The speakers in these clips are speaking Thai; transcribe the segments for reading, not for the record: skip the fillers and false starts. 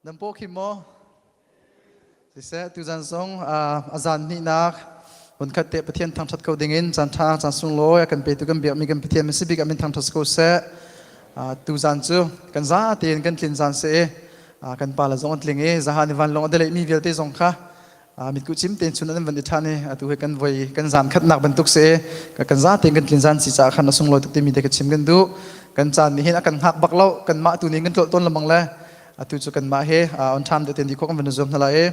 Nam po kim mo sẽ tu gian song Zaan ni nak un khat te pathian thang that ko dingin chan tha chan sung lo kan pe tu kan biak mi kan pathian mi sibik amin thang thas ko se tu zan chu kan za ten kan tlin zan se kan pala zong tlinge zahan ni van long adele mi velte zong kha mit ku chim ten chun an van de thane tu he kan voi kan zan khat nak ban tuk se kan za ten kan tlin zan si cha khan sung lo tuk te mi de ka chim kan du kan chan ni hin kan hak bak lo kan ma tu ni kan tol ton lamang la tu chu kan ma he on tham de ten di ko kan van zom hala e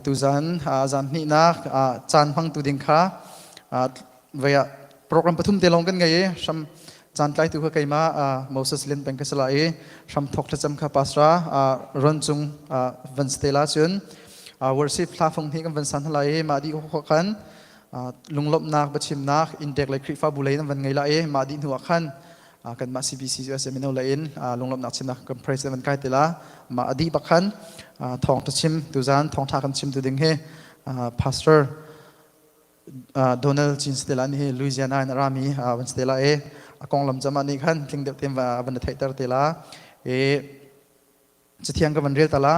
tu zan ni nak chan phang tu ding kha vaya program pathum te long kan ngai sam chan klai tu kha kaima Moses len peng ka sala e sam thok thacham kha pasra ron chung van stela chun worship la phong hi kan van san hala e ma di ko khan lunglop nak bachim nak intek lai khri fa bulai na van ngai la e ma di nu khan kan ma CBCUSA minau la in lunglop nak chim nak kan praise van kai tela ma adi bakhan Thawngthachim tu zan Thawngthachim tu ding he pastor Donald Chin stela ni he Louisiana in Rami van stela e akong lam jama ni khan thing de tem van thai tar tela e chithiang ka van rel tala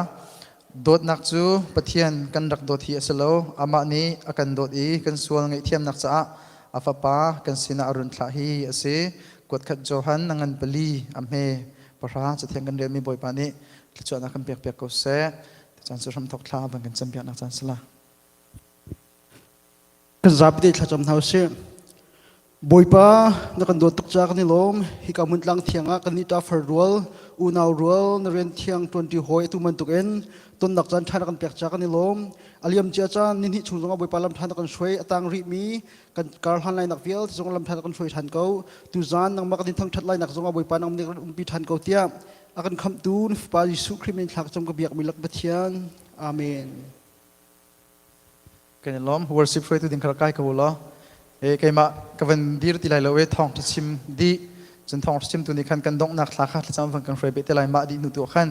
dot nak chu pathian kan rak dot hi asalo ama ni akan dot i kan sual ngai thiam nak cha afapa kan sina arun thla hi ase kot khat johan nangan pali amhe para chithiang kan rel mi boy pani cho na kan pek ko se chan su ram thok thla ban kan champion nak chan sala kan zapide thla cham thau se boipa na kan dot tuk cha kan lom hi ka mun tlang thianga kan ni ta fer rol u naw rol na ren thiang 20 hoi tu man tuk en ton nak chan thana kan pek cha kan lom aliam cha cha nin hi chunga boipa lam thana kan shoi atang ri mi kan kar han lai nak vial chung lam thana kan shoi than ko tu zan nang ma kan thang that lai nak zonga boipa nang ni umpi than ko tia akan kham tu pa Jesu Krimen thak cham ka biak milak bathian amen kan lom worship free tu ding khar kai ko lo e kaima ka van dir ti lai lo we Thawngthachim di chen Thawngthachim tu ni khan kan dong nak thla kha cham van kan free be te lai ma di nu tu khan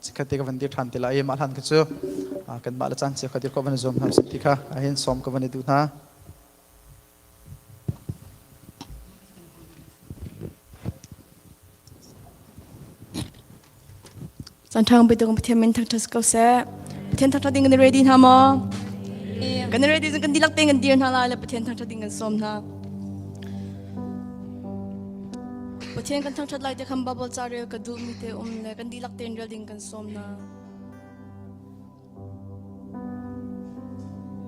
chikate ka van dir than te lai ma han ka chu kan ma la chan che khatir ko van zom ham sip kha a hen som ka van du na San thang bi dong pathian min thak thas ko se pathian thak thading kan ready na mo kan ready kan dilak teng kan dir na la le pathian thak thading kan som na pathian kan thak thad lai te kham bubble chare ka du mi te le kan dilak ten rel ding kan som na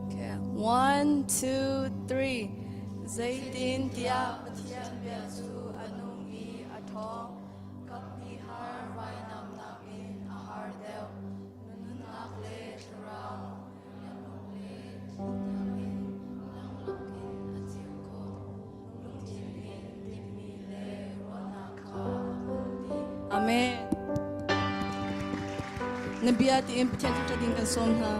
okay 1 2 3 zaitin tia pathian bia chu anung i athong kap ni har vai nam na in ahar deu nun nak le thrang namuk le yamin nang lakin achiu ko lung tim in dim mi le rona kha amen nabia ti in pathian thak ding kan som na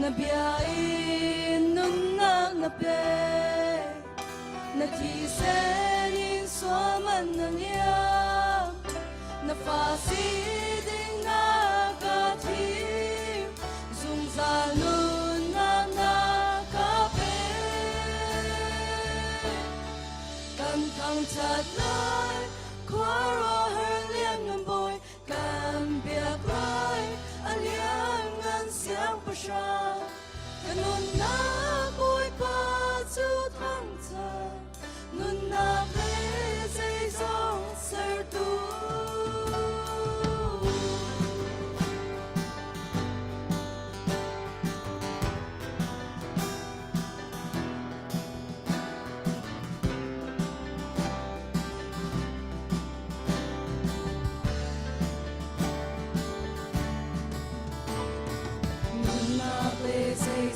na biyain nun na pe na kisenin suaman na niya na fasiding na katim zungzalun na nakape kantang chatlay kwaro her liang ng boy kan biyak rai aliang ngan siyang pasya kanun na boy pa chu thang cha nun na le say song ser tu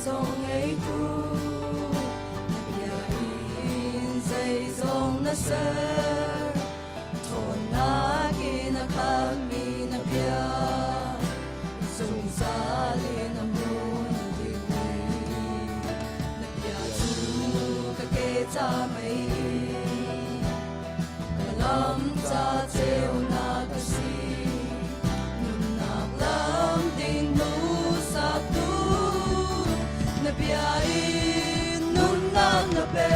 dòng ấy tu in dây dòng na sơ thôn na ki na kami na bia sung sa li na mun di na bia tu ka ke cha mai kalam cha cheu na ka si nun na lam ding nu sa tu na bia in nun na pe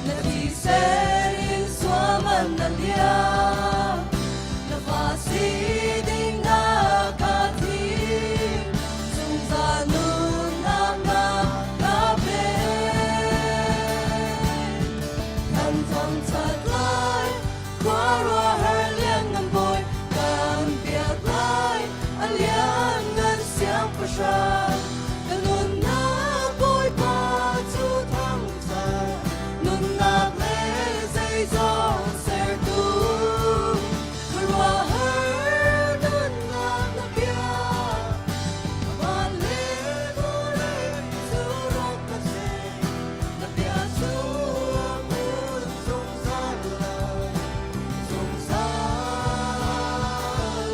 na di se in swaman na lia na va si ding na ka thi sung za nun na ka pe kan thong chat lai kwa ro her lian ngam boy kan piat lai alian ngan siang pa sha nun na boy pa chu thang cha nun na le zai zong ser tu kwa her nun na pia ma le tu le tu rok pa se na pia chu mun song sa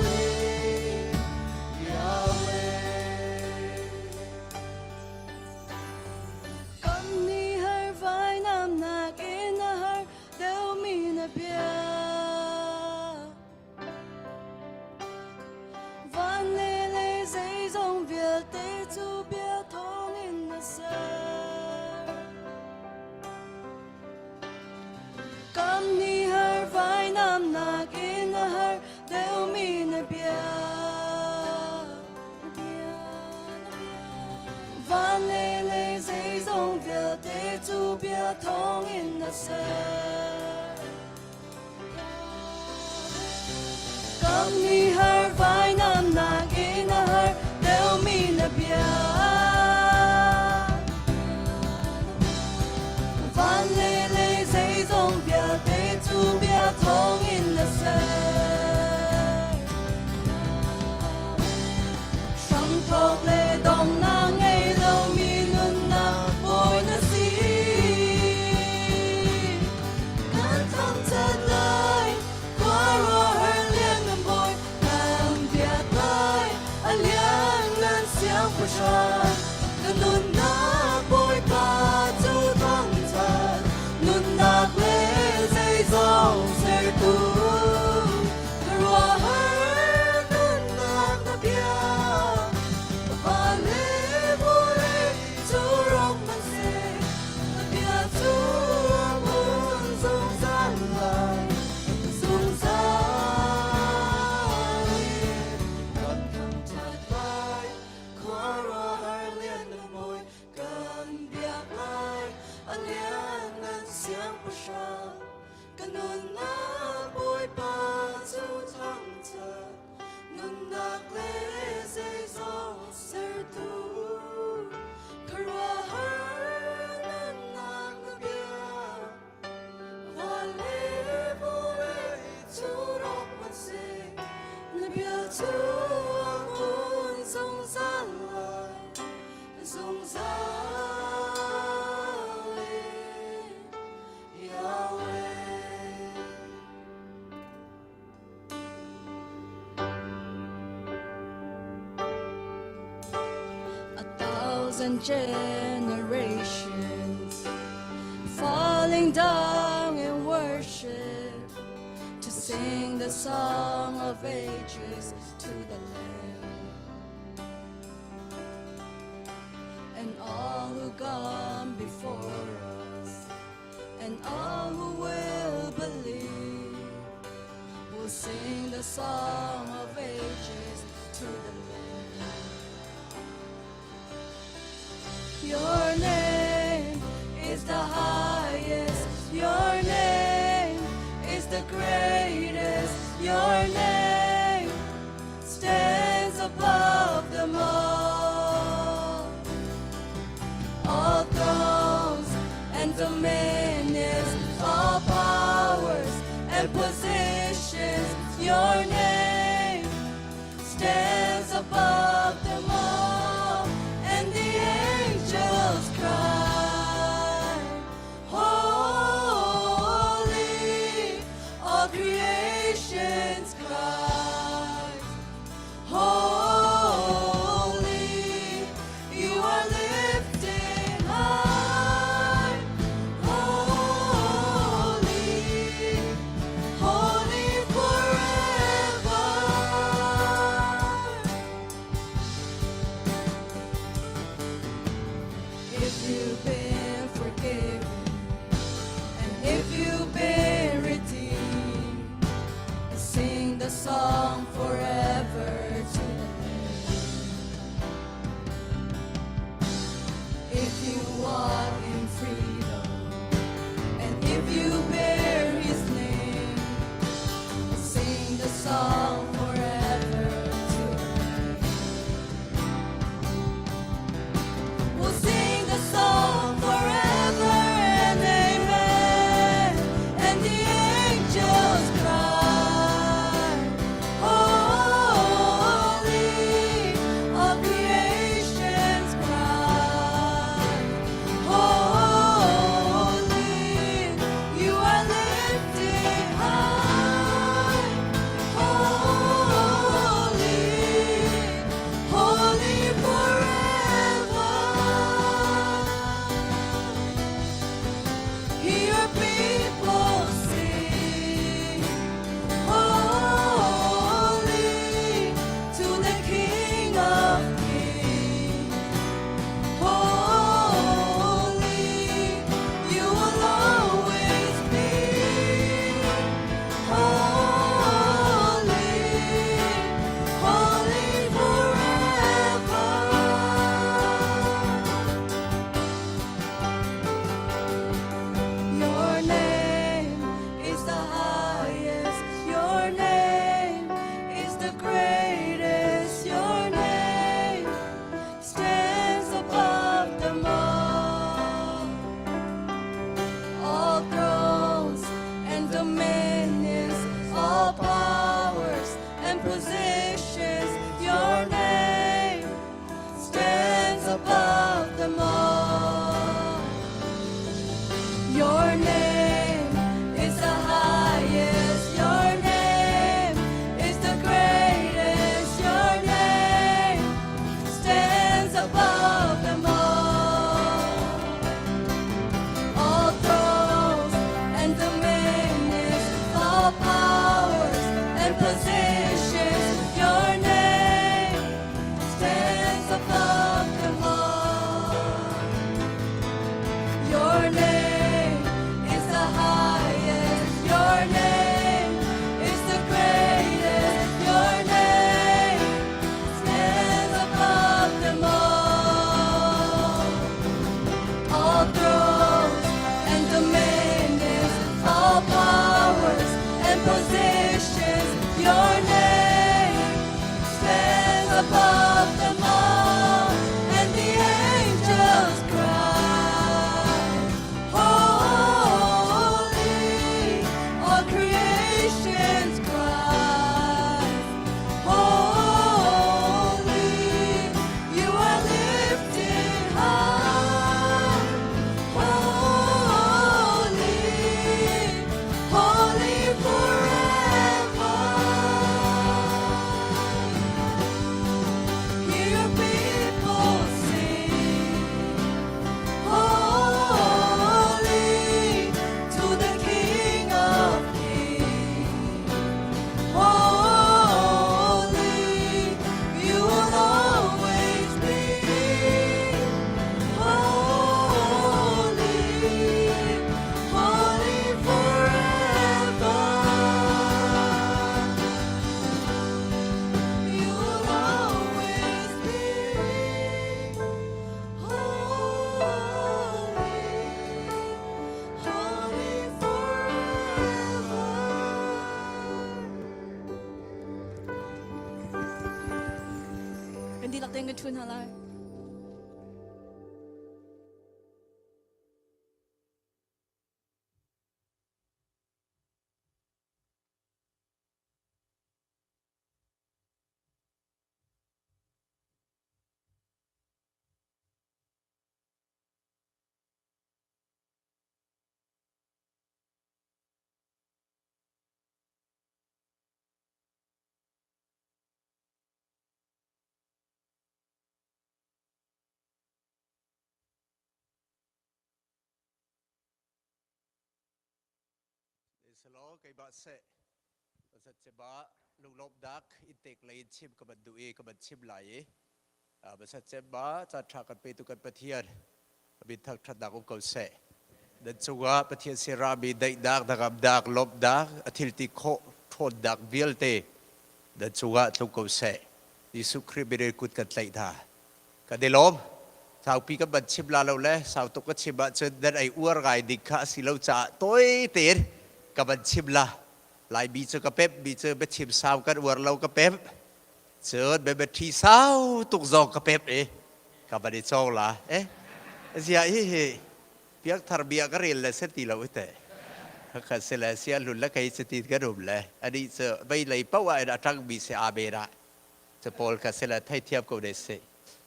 le Yahweh Cầm ni har vai nam na ke na har deu mi na bia van le dây dòng việt tê chu bia thong in na sa Cầm ni har vai nam na ke na har deu mi na bia van le dây dòng việt tê chu bia thong in na sa Cầm ni har vai nam na ke na har deu mi na bia van le dây dòng việt tê chu bia thong in na sa Sang thok le dong na ngay lâu mi nun na boy na si Kan thong chat lai qua ro her lian ngam boy Kan piat lai alian ngan siang pa sha nun na boy pa chu thang chat nun na le zai zong ser tu ro her nun na pia va le bo le chu rong man se na pia chu mun sung san lai sung sa kan thang chat lai qua ro her lian na boy kan biak lai alian ngan siang pa sha kanun na boy pa chu thang chat nun na le zai zong ser tu kara her nun na bia va le bo le chu rok man se na bia chu mun song san lai song sa le Yahweh A thousand generations falling down in worship to sing the song of ages to the Lamb. And all who gone before us and all who will believe will sing the song of ages to the Lamb. Your name is the highest. Your name is the greatest. Your name stands above them all. All thrones and dominions, all powers and positions. Your name stands above them all. And the the song forever to the end. If you walk in freedom, and if you bear His name, sing the song forever to the end. We'll sing the song forever and amen, and the angels cry, holy, all creations cry, holy, you are lifted high, holy, holy forever. Hear people sing, holy to the King of Kings. Holy, you will always be. Holy, holy forever. Your name is the highest. Your name is the greatest. Your name stands above them all. All thrones and dominions, all powers and positions. Your name stands above them all. Your name is the highest. Your name is the greatest. Your name stands above them all. All thrones and dominions, all powers and positions. Your name stands above them all. Your name is the highest. Your name is the greatest. Your name stands above them all. All thrones and dominions, all powers and positions. Your name stands above them all, and the angels cry, holy, all creations cry, holy, you are lifted high, holy, holy forever. Hear people sing, holy to the King of Kings. Holy, you will always be. Holy, holy forever. You will always be. Holy, holy forever. Hindi lang tayo tune halay. Selo kay ba se sa seba luglop dak itek lai chim ka bad due ka bad chim lai ba sa seba cha tha kan pe tu kan pathian bi thak that dak ko se dan chuga pathian se ra bi dai dak dak ab dak lop dak athil ti kho thod dak vialte ดัชวะทุกคนเสยิสุคริบิเรกุดกันไลท่ากันเดลมสาวปีกับบัดชิบลาเราเลยสาวตุกชิบะเจอดันไออวร์ไงดิข้าสิเราจะตัวเต๋อกับบัดชิบลาหลายบีเจอกับเป๊บบีเจอบัดชิบสาวกันอวร์เรากับเป๊บเจอแบบที่สาวตุกจอกกับเป๊บกับบัดจอกละเสียเพียงทาร์บียก็เรียนเลยเสตีเราเตะข้าเสียเสียหลุดแล้วใครสติก็รุมเลยอันนี้จะไปเลยเพราะว่าเราทั้งบีเสียอาเบระจะพอลข้าเสียให้เทียบกับเดสเ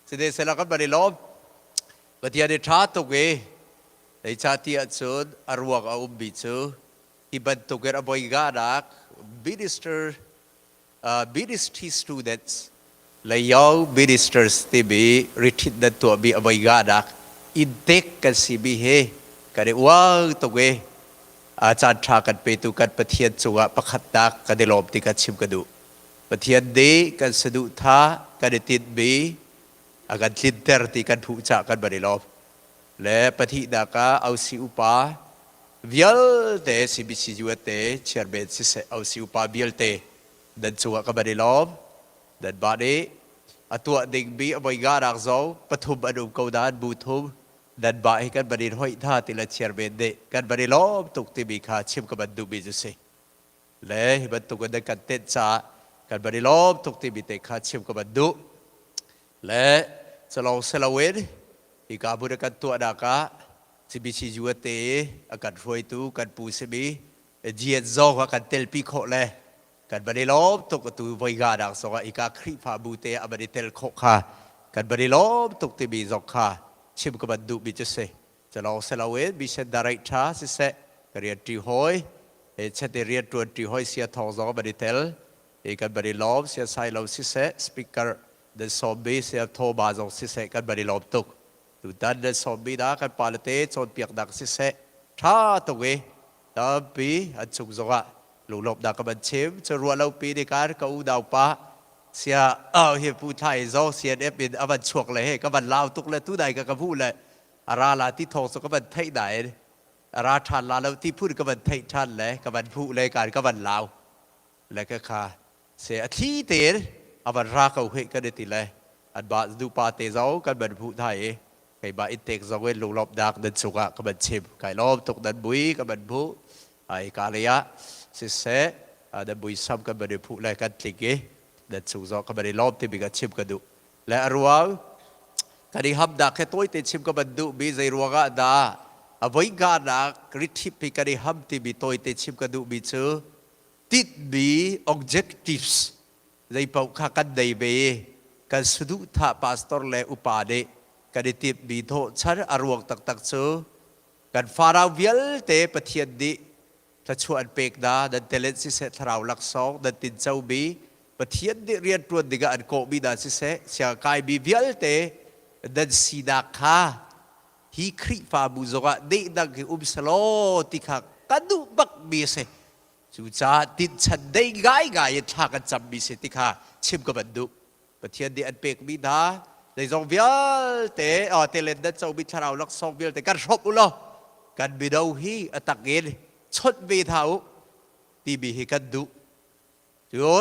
สียเดสแล้วก็บัดลบบัดยาเดชาตุกในชาติอัศวอารวกเอาบิจูที่บัดตุกเอาไปกาดักบิดิสทีสตูเดนส์เลยยาวบิดิสเตอร์สที่บีริทิดตัวบีเอาไปกาดักอินเทคกันสิบีเฮกันเรียกว่าตุกอาจารย์ชากันไปตุกันประเทศจัวประคัดดักกันเดลบติกันชิมกันดูประเทศดีกันสะดุท่ากันเดติดบีอาการลินเตอร์ที่กันผู้จักกันบริลบและประเทศดากาเอาสิอุปาวิลเตสิบิซิจูเตเชียร์เบสสิเอาสิอุปาวิลเตดันจัวกันบริลบดันบาดีตัวเด็กบีเอาไปการักษาปฐุมอนุกาวดานบูทุมดันบ่ายกันบริห้อยท่าติละเชียร์เบนเดกันบริลบตุกติบีขาชิมกันบันดูบิจุเซและบันตุกันได้กันเตจ่ากันบริลบตุกติบีเตขาชิมกันบันดูและสลองเซลเวนอีกาบุรกันตัวดากาสิบิชิจูเตอาการรวยตูกันปูสิบีเจียนโซ่กันเตลปีโคเลยกันบริลบตุกตูไวกาดักสกอีกาครีฟาบูเตอบันเตลโคค่ะกันบริลบตุกติบีจอกค่ะชิมกับบันดูบิจุเซจะลองเซลเวนบิเชนดาริชาสิเซกเรียนทรีหอยเชตเรียนตัวทรีหอยเสียทองจอกบันเตลอีกันบริลบเสียไซเลวสิเซสปีกเกอร์เดซอมบี้เสียโทบาจงสิเสกันบริลบตุกตุดันเดซอมบี้ดากันปาลเตจนเปียกดักสิเสท่าตุกตาปีอันสุกจงะลุลบดักกันชิมจะรัวเราปีในการกูดาวปะเสียเฮปูไทยจงเสียเอฟบินอบันชวกเลยกันบันลาวตุกเลยทุใดกันพูดเลยอาราลาที่ทองสกันบันไทยได้อาราทันลาแล้วที่พูดกันบันไทยทันเลยกันบันพูดเลยการกันบันลาวแล้วก็ค่ะเสียที่เต๋ออาบันรักเอาเหตุกันได้ติเลยอันบาดูปาเตเจ้ากันบันผู้ไทยไก่บาอินเตกจะเว้นลงลบดักดันสุกะกันบันชิมไก่ลบตกดันบุยกันบันผู้ไอ้กาเลียสิเสดันบุยซ้ำกันบันผู้เลยกันติกดันสุกะกันบันลบที่บิกันชิมกันดูและอรัวกันที่ฮับดักแค่ตัวที่ชิมกันบันดูบีใจรัวกะดาเอาไว้กาดักริทิพิกันที่ฮับที่บิตัวที่ชิมกันดูบิเจอติดบี objectivesใจเป่าขากันได้เบกันสุดท้าพาสตอร์เลอุปาเดกันได้ติดบีโทชัดอารวกตักเจอกันฟาราวิลเตปะเทียนดีถ้าชวนเปกดาดันเตเลนสิเสทราวลักซองดันตินเจ้าบีปะเทียนดีเรียนตัวดิกอันโกบีดาสิเสเสียกายบีวิลเตดันสีดาคาฮีคริฟาบูโซกะเดดักอุบสโลติขากันดูบักบีเสจูจ้าติดฉันได้ง่ายท่ากันจำมีสิทธิค่ะชิมกับบันดุประเทศเดียนเปกมีดาในซองวิลเตเตเลนดันเจ้าบิชาราลักซองวิลเตกันรบอุลกันบิดาวฮีอัตักเกนชดเวทาวตีบีฮิกันดุจู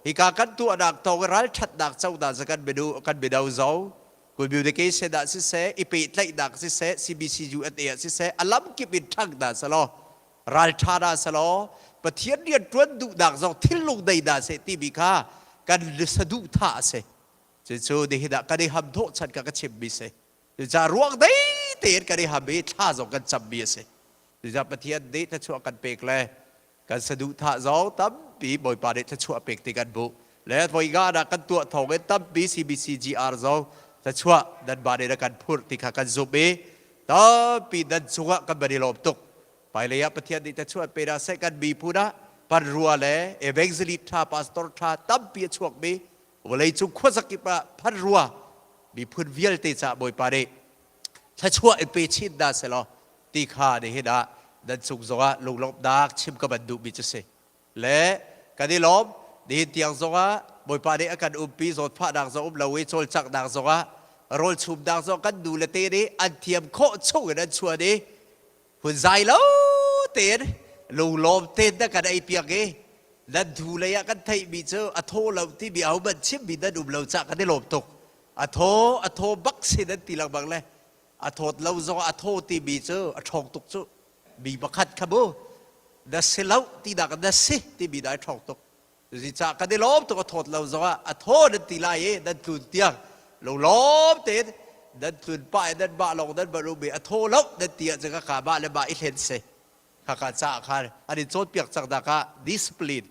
ฮิกากันตัวดักตองรัลชัดดักเจ้าดักสกันบิดูกันบิดาวเจ้ากุบิวเดกิเซดักสิเซอีปีไลดักสิเซCBCUSAสิเซอัลลัมกิบิทักดักสโลรัลชาดาสโลประเทศเรียนตัวดุดักจอกที่ลงได้ด่าเสตีบิกากันสะดุท่าเสจะได้เห็นกันได้ทำโทษฉันกันชิมบิเสจะรวงได้เตียนกันได้ทำบิท่าจอกกันจับบิเสจะประเทศนี้ถ้าช่วยกันเปกเลยกันสะดุท่าจอกตั้มปีบ่อยปาเดถ้าช่วยเปกตีกันบุและไว้กาดักกันตัวทองกันตั้มปี CBCGR จอกถ้าช่วยดันบาเดกันพูดที่ขากันจุบตั้มปีดันช่วยกันบริลบตุกไปเลยประเทศนี้จะช่วยเปราเซกันบีพูนะปันรัวเลยเอเวกซิลิท่าพาสตอร์ท่าตั้มปีช่วยบีวันเลยจุกขวดสกิปะพันรัวบีพูดวิลติจ่าบ่อยปาเดถ้าช่วยเปชิดดาเสลอตีขาเดฮิดาดันสุกโซะลงลบดักชิมกับบันดุบิจเสและกันที่ลบดีเตียงโซะบ่อยปาเดอาการอุปีโซดผ้าดักโซอุบลาวิโซลจักดักโซะโรลชุบดักโซกันดูเลเตดีอันเทียมโคช่วยนั้นช่วยดีคุณใจแล้วเต๋อลูลมเต๋อนักการไอเปียก ดันทูเลยกันไทยบีเจออโทเราที่บีเอาบันชิบบีดันอุบเราจากกันได้หลบตกอโทบักสิดันตีหลังบังเลยอโทเราจงอโทที่บีเจออทองตกจุบีบักขัดขบูดัชเล่าที่ดักดัชสิที่บีได้ทองตกสิจากกันได้หลบตกอโทเราจงอโทดันตีลายดันทุนเตียงเราหลบเตะดันทุนป้ายดันบ้าลงดันบารูบีอโทเราดันเตียจะกขาบ้าและบ้าอิเลนเซข้าจากข้าอันนี้โจทย์เปียกจากดักะ discipline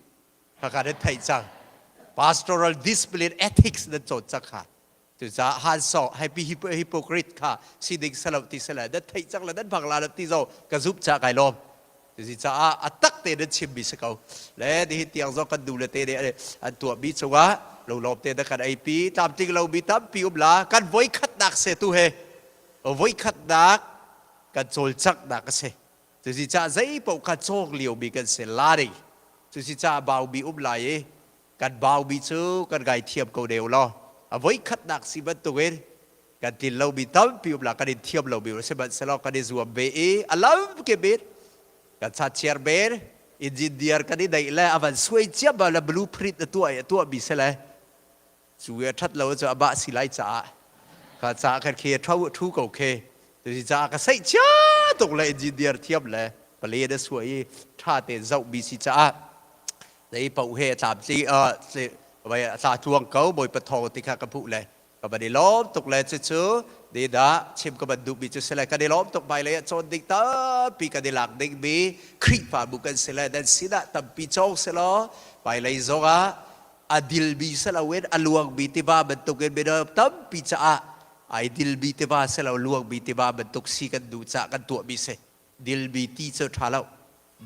ข้าได้ไทยจัง pastoral discipline ethics นั่นโจทย์จากข้าจุดจะหันสอบให้ปีฮิปโปคริตข้าสิ่งที่สลับที่สลับนั่นไทยจังแล้วนั่นพังลาลที่เรากระซุบจากไก่ลมจุดจะอัตักเตนั่นชิมบิสเขาและที่ที่ยังเรากันดูเลยเตเนี่ยอันตัวบิสวะเราลบเตนั่นกันไอปีตามจริงเราบิตามปีอุบลากันไว้ขัดดักเสตุเฮไว้ขัดดักกันโจลจักดักเสจุดจะใจปกขัดโจกเลี้ยวบีกันเสลารีจุดจะบ่าวบีอุบลายกันบ่าวบีชูกันไก่เทียมกูเดียวล้อเอาไว้ขัดดักสิบันตัวเองกันที่เราบีตั้มปีอุบลากันเทียมเราบีว่าเสบันสลอกันได้จัวเบออัลลอฮ์เก็บเบกันชัดเชียร์เบออินจิเนียร์กันได้แล้วอาวันสวยเจียบแล้วบลูพริตตัวบีเสเลยช่วยทัดเราจะอาบะสิไลจ่าข้าจ่ากันเคลียร์ทุกโอเคจุดจะกันใส่จ้าตกเลยอินจิเนียร์เทียมเลยไปเลยได้สวยท่าเตะเจ้าบีสิจ้าในป่าวเหตุตามที่ไปสาทวงเขาบอยปะทองที่ข้ากระพุเลยก็ไปได้ล้อมตกเลยเชื่อเดี๋ยวด่าชิมก็บันดุบิจุเสลก็ได้ล้อมตกไปเลยจนดิกตาปีก็ได้หลักเด็กบีครีฟ้าบุกันเสลดันสินะตั้มปีโจเสลไปเลยโซกะอดิลบีเสลเวนอลวงบีติบ้าบรรทุกกันไปเดิมตั้มปีจ้าไอดิลบีติบ้าเสลลวงบีติบ้าบรรทุกสีกันดูจ้ากันตัวบีเสดิลบีที่เจ้าท้าเรา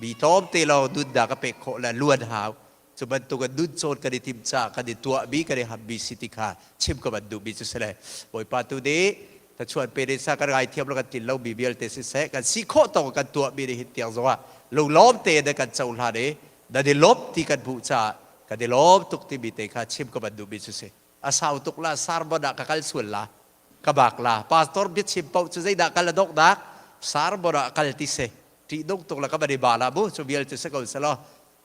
บีทอมเตลเราดุดดากระเปกโคละล้วนหาวจุบันตัวกันดุดโซนกันดิทิมจ้ากันดิตัวบีกันดิฮับบีสิติขาชิมกับบันดูบีจุเสลบอยปาตูเดถ้าชวนไปได้สักการเทียมแล้วกันติดเราบีเบลเตสิเสกันสีโคตกันตัวบีได้หิตเตียงจังว่าเราล้อมเตะได้กันเจ้าลาเดได้ได้ลบที่กันผู้จ้ากันได้ลบตุกที่บีเตขาชิมกับบันดูบีจุเสอาสาวตุกละสารบดักกัลส่วนละกบักละพาสตอร์บิดชิมเป้าจุใจดักกัลดอกดักสารบดักกัลติเสที่ดงตุกละก็บันได้บาลาบุจุเบลจุเสกันสละ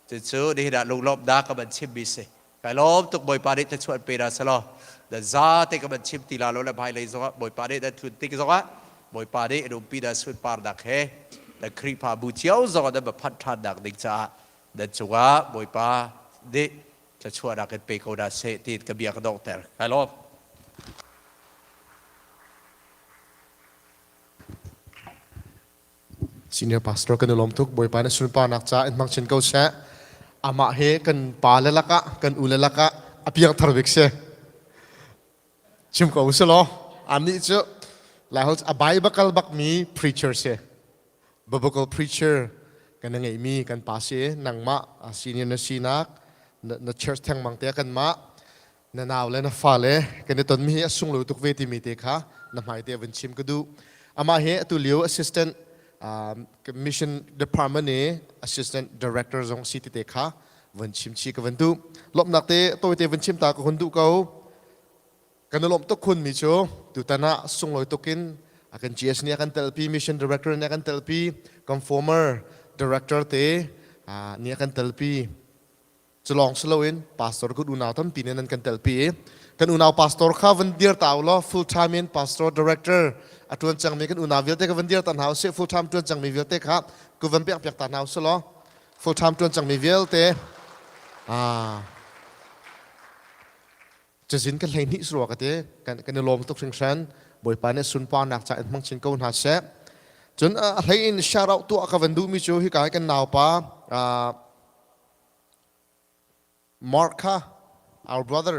จะเจอได้ด่าลงลบดักกับบันชิมบิเสกันลบตุกบอยปาริจะชวนไปได้สละแต่ซาเตกับบัญชีตีลาโลและภายเลยสวะบอยปาเดดัทุนติกสวะบอยปาเดรูปีดัสุดปาร์ดักเฮแต่ครีพาบูเชียวสวะดับพัดทัดดักดิกจ้าแต่จัวบอยปาเดจะช่วยดักเปโกดาเซติดกับเบียกดอกเตอร์ฮัลโหล Senior Pastor kan ulom tuk boy pa na sun pa nak cha en mang chen ko se ama he kan pa le laka kan ule laka apiang tharvik se chim ko uselo ani chu la hol a bible bak mi preacher se biblical preacher kan ngai mi kan pa se nang ma senior na sinak na church thang mang te kan ma na naw le na fa le kan ton mi asung lo tuk ve ti mi te kha na mai te ven chim ko du ama he tu liu assistant mission department ne assistant director zong city te kha ven chim chi ka ven tu lop nak te toi te ven chim ta ko hun du ko kan lom to khun mi cho tu tana sung loi to kin akan gs ne akan telpi mission director ne akan telpi kam former director te ne akan telpi chlong slowin pastor ku unaw tam pinen kan telpi kan unaw pastor kha ven dir taw lo full time in pastor director atun chang mi kan unaw vil te ka ven dir tan house se full time tun chang mi vil te kha ku ven pek pek tan house lo full time tun chang mi vil teจะสินกันเลยนิสโรกันเตะกันลมตกสิงชันบ่อยปานเนี่ยสุนปานักจากมังชินกูนหาเสะจนให้อินชาเราตัวกับวันดูมิจูฮิกายกันนาวปาMarka our brother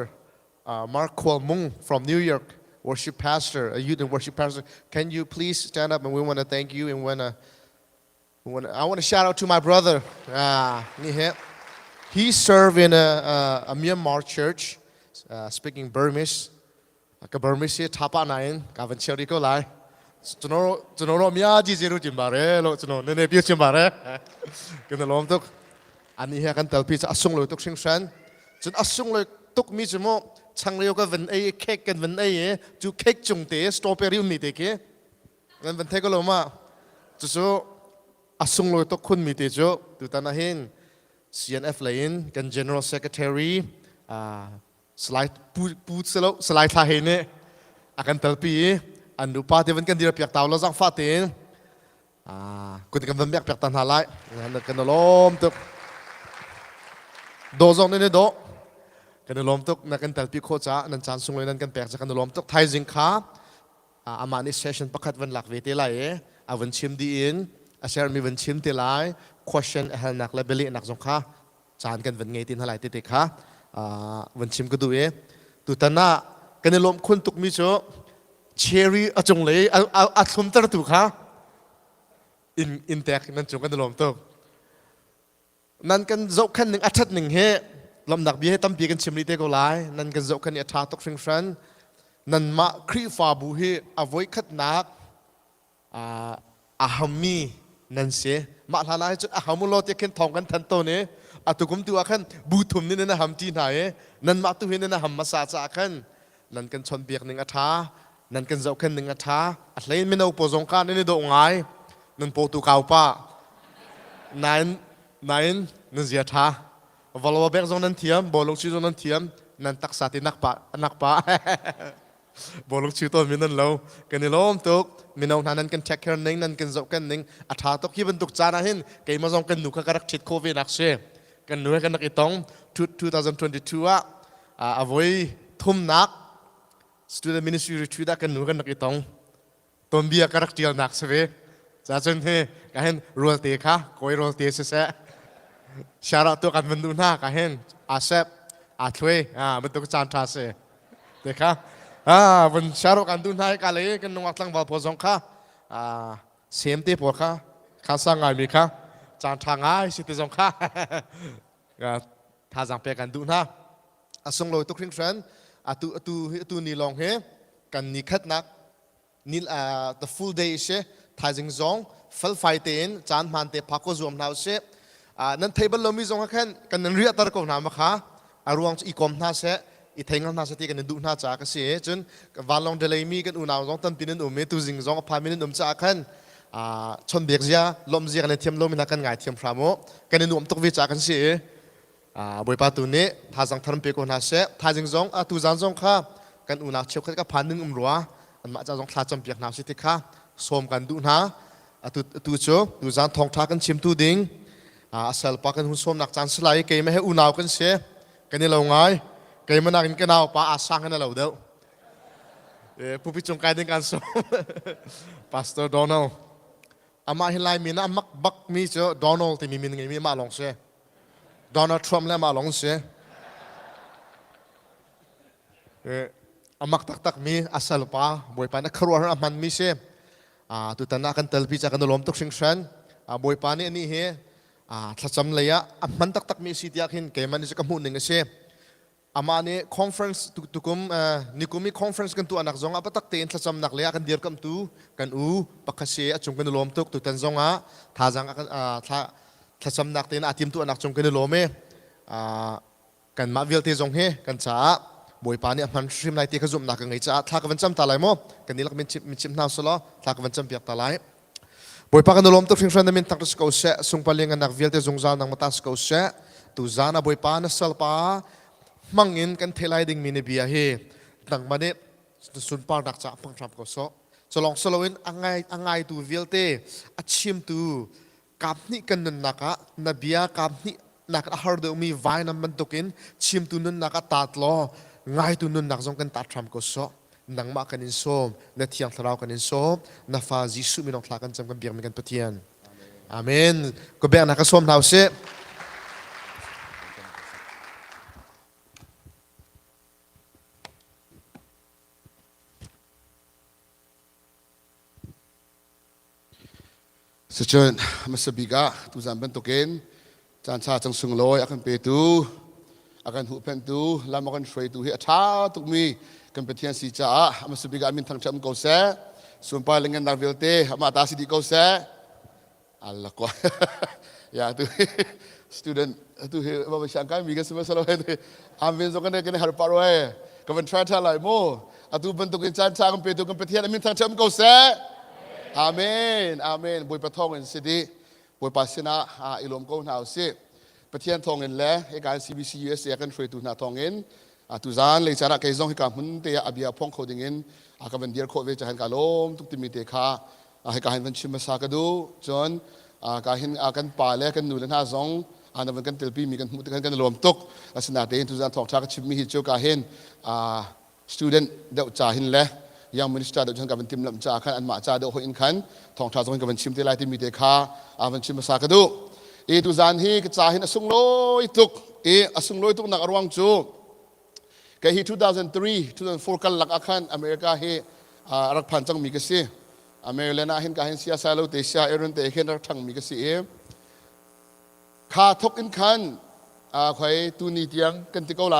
Mark Kwalmung from New York worship pastor a youth and worship pastor can you please stand up and we want to thank you and I want to shout out to my brother he served in a Myanmar church speaking Burmese กับ Burmese ท่าป้าไหนกับวันเชียวดีก็ไล่จนเรามีอาจีเจรุจิมบาร์เร่เราจนเราเนี่ยพิจิมบาร์เร่กันล้อมตุกอันนี้กันแต่พี่จะส่งเลยตุกสิงชันจนส่งเลยตุกมีจมูกช่างเรียวกับวันเค้กกันวันจูเค้กจุงเตะสตรอเบอรี่มีเตะเก้กันวันเทก็ลงมาจู่ส่งเลยตุกคุณมีเตะจู่ดูตาหน้าเห็น CNF เลยกัน General Secretary slide พูดสไลด์ท่าเห็นเนี่ยakan telpi andu pa teven kan dira piak taw lo sang fatin ku te kan piak piak tan halai nan kan lom tuk do zong ne do kan lom tuk na kan telpi kho cha nan chan sung le nan kan pek cha kan lom tuk thai jing kha amani session pakhat van lak ve te lai avan chim di in a share mi van chim te lai question hal nak la beli nak zong kha chan kan van ngei tin halai te te kha van chim ku du tu tanaกันลมคนตุกมิโซเชอรี่จงเลยอัดสมตระตุกฮะอินแตกนั่นจงกันลมตุกนั่นกันเจ้าขันหนึ่งอัดชัดหนึ่งเฮลำดักบีให้ตั้มปีกันชิมลีเตกไลนั่นกันเจ้าขันอัดชาตุกฟิงฟันนั่นมาครีฟาบูเฮอวยขัดนักอาฮามีนั่นเสียมาหลายจุดอาฮามุโลเตกันทองกันทันโตเนอตุกุมตัวขันบูทุมนี่นั่นฮัมจีนายนั่นมาตุเฮนั่นฮัมมาซาซาขันนั่นกันชนเบียกหนึ่งอัฐานั่นกันเจ้าขันหนึ่งอัฐาอะไรไม่เอาโปรจงการนี่โดนง่ายนั่นโปรตุเกาป้านั่นนั่นเสียท่าวอลวาเบกจงนั่นเทียมบอลลูกชื่อจงนั่นเทียมนั่นตักษาตินักป้าบอลลูกชื่อตัวมีนั่นเรากันนี่ล้มตุกมีน้องนั่นกันเช็คแค่หนึ่งนั่นกันเจ้าขันหนึ่งอัฐาตุกที่บรรทุกจานหินเกี่ยมาจงกันหนูก็กระดักชิดโควิดนักเชกันหนูกันนักอีตอง2022Voi 5nak student ministry retreat kan nu kan nak itong tombia karakter nak sebe jajan he kahen role te kha koi role te se shara to kan bandu na kahen asep athwe betul chan tha se te kha bun sharo kan du na ka le kan nu atlang ba pozong kha sem te por kha kha sang ngai mi kha chan tha ngai si te jong kha tha jang pe kan du na asong loi to kring friend tu ni long he kan ni khat nak ni the full day she thajing zong fal fighten chan man te phako zom naw she nan table lo mi zong khan kan nan ria tar ko na ma kha aruang i kom na se i thengal na se ti kan du na cha ka se chun walong de lei mi kan u naw zong tan pinin me tu jing zong pha min cha khan chon bek zia lom zia kan thiam lo mi na kan ngai thiam framo kan nu tok vi cha kan seบอยปาตุนี้ท่าจังทำเปกคนหาเสท่าจังจงตูจันจงข้ากันอุณาเชี่ยวขึ้นกับพันหนึ่งรัวอันมาจะจงท่าจำเปียกน้ำสิทิข้าสมกันดูนะตูโจตูจันทองท่ากันชิมตูดิ้งเซลปากันหุ่นสมนักจันสไลเกยไม่ให้อุณากันเสกันนี่เราไงเกยมันนักกันเอาปาอาสังกันเราเดียวผู้พิจงกายดึงกันสมพาสเตอร์โดนัลอามาเฮลัยมีนะมักบักมีเจ้าโดนัลที่มีไงมีมาลองเสDonald Trump แล้วมาลงเสียอามักตักมีอาศัยป้าบอยปานักครัวอามันมีเสียตุตันนักกันเตลปีจากกันล้มตุกชิงชันบอยปานี่นี่เฮถ้าจำเลยอามันตักมีสิทธิ์อยากเห็นเกมันนี่จะกำมุนหนึ่งเสียอามานี่คอนเฟรนซ์ตุกุมนี่กุมมีคอนเฟรนซ์กันตัวนักจงอาปตักเต็นถ้าจำนักเลยกันเดียร์กันตัวกันปักเสียจงกันล้มตุกตุตันจงถ้าจังถ้าสำนักเต็นอาทิมตัวนักจงกันโลเมกันมาวิลเตจงเฮกันจ้าบอยปานี่มันชิมไลตีขจุมนักกันไงจ้าถ้ากันจำตาไหลโมกันนี่ลักเป็นชิมน้ำสโลถ้ากันจำเปียกตาไหลบอยปากันโลมตัวฟิงฟันนั้นเป็นตักสกอเชสุงปาเลียงกันนักวิลเตจงจานักมาตาสกอเชตูจานะบอยปานะสัลปามังอินกันเทลายดิ่งมีนเบียเฮดังมาเนี่ยสุนปานักจ้าฟังทรัมก็โซจะลองสโลวินอังไงตูวิลเตอัดชิมตูกับนี่กันนันนักะนเบียกับนี่นักฮาร์ดมีไว้น้ำมันตุกินชิมตุนุนนักตัดล้อง่ายตุนุนนักจงกันตัดทรัมก็สนังมากันอินโซมนเทียงทราวกันอินโซมนฟาจิสุมีน้องทลากันจำกันเบียงมีกันปะเทียนอาเมนก็เบียงนักส้มเท้าเสสุดยอดมาสบิกะตุจันเป็นตุกินจานชาจังสุงลอยอากันเปตูอากันหูเป็นตูลำอากันช่วยตูเฮท้าตุกมีกันเป็นเทียนสีจ้ามาสบิกะมินทางจำเกาเสส่วนไปเรื่องนักวิลเตมาตาสิดีเกาเสอัลละกว่าอย่าตูstudent tu he bapa syangkai mi kan semua salah tu amin so kan kena har paroi kan ben try try lai mo atu bentuk can ca kan petu kan petian amin thang cham kau se amin amin boi pathong in city boi pasina ilom ko nau se ประเทศทองเงินและให้การ CBCUSA กันช่วยตุนหาทองเงินตุจานเลยจาระเกยซองให้การหุ่นเตียอเบียพงโคดิเงินการเป็นเดียร์โคเวจะเห็นการล้มทุกทีมีเตะขาให้การเห็นวันชิมมาสากดูจนการเห็นกันป่าและกันหนูและหน้าซองอันนั้นกันเตลปีมีกันมุดกันรวมตุกลักษณะเดินตุจานทองชากชิมมีหิจการเห็นstudent เดาจ่าเห็นและยังมินิสเตอร์เดาจังกับเป็นทีมลำจ่าขันอันมาจ่าเดาหัวอินขันทองชาซองกับเป็นชิมเตลายที่มีเตะขาวันชิมมาสากดูตุจานฮีกจ่าเห็นอสุงลอยตุกอสุงลอยตุกนักอรวังจูก็ฮี2003 2004กันหลักอาคารอเมริกาฮีรักพันจังมีกษีอเมริกาเห็นการเห็นเสียสายเราเตะเสียเอรันเตะเห็นรักทั้งมีกษีข้าทกอินขันใครตูนีเตียงกันติเกาไล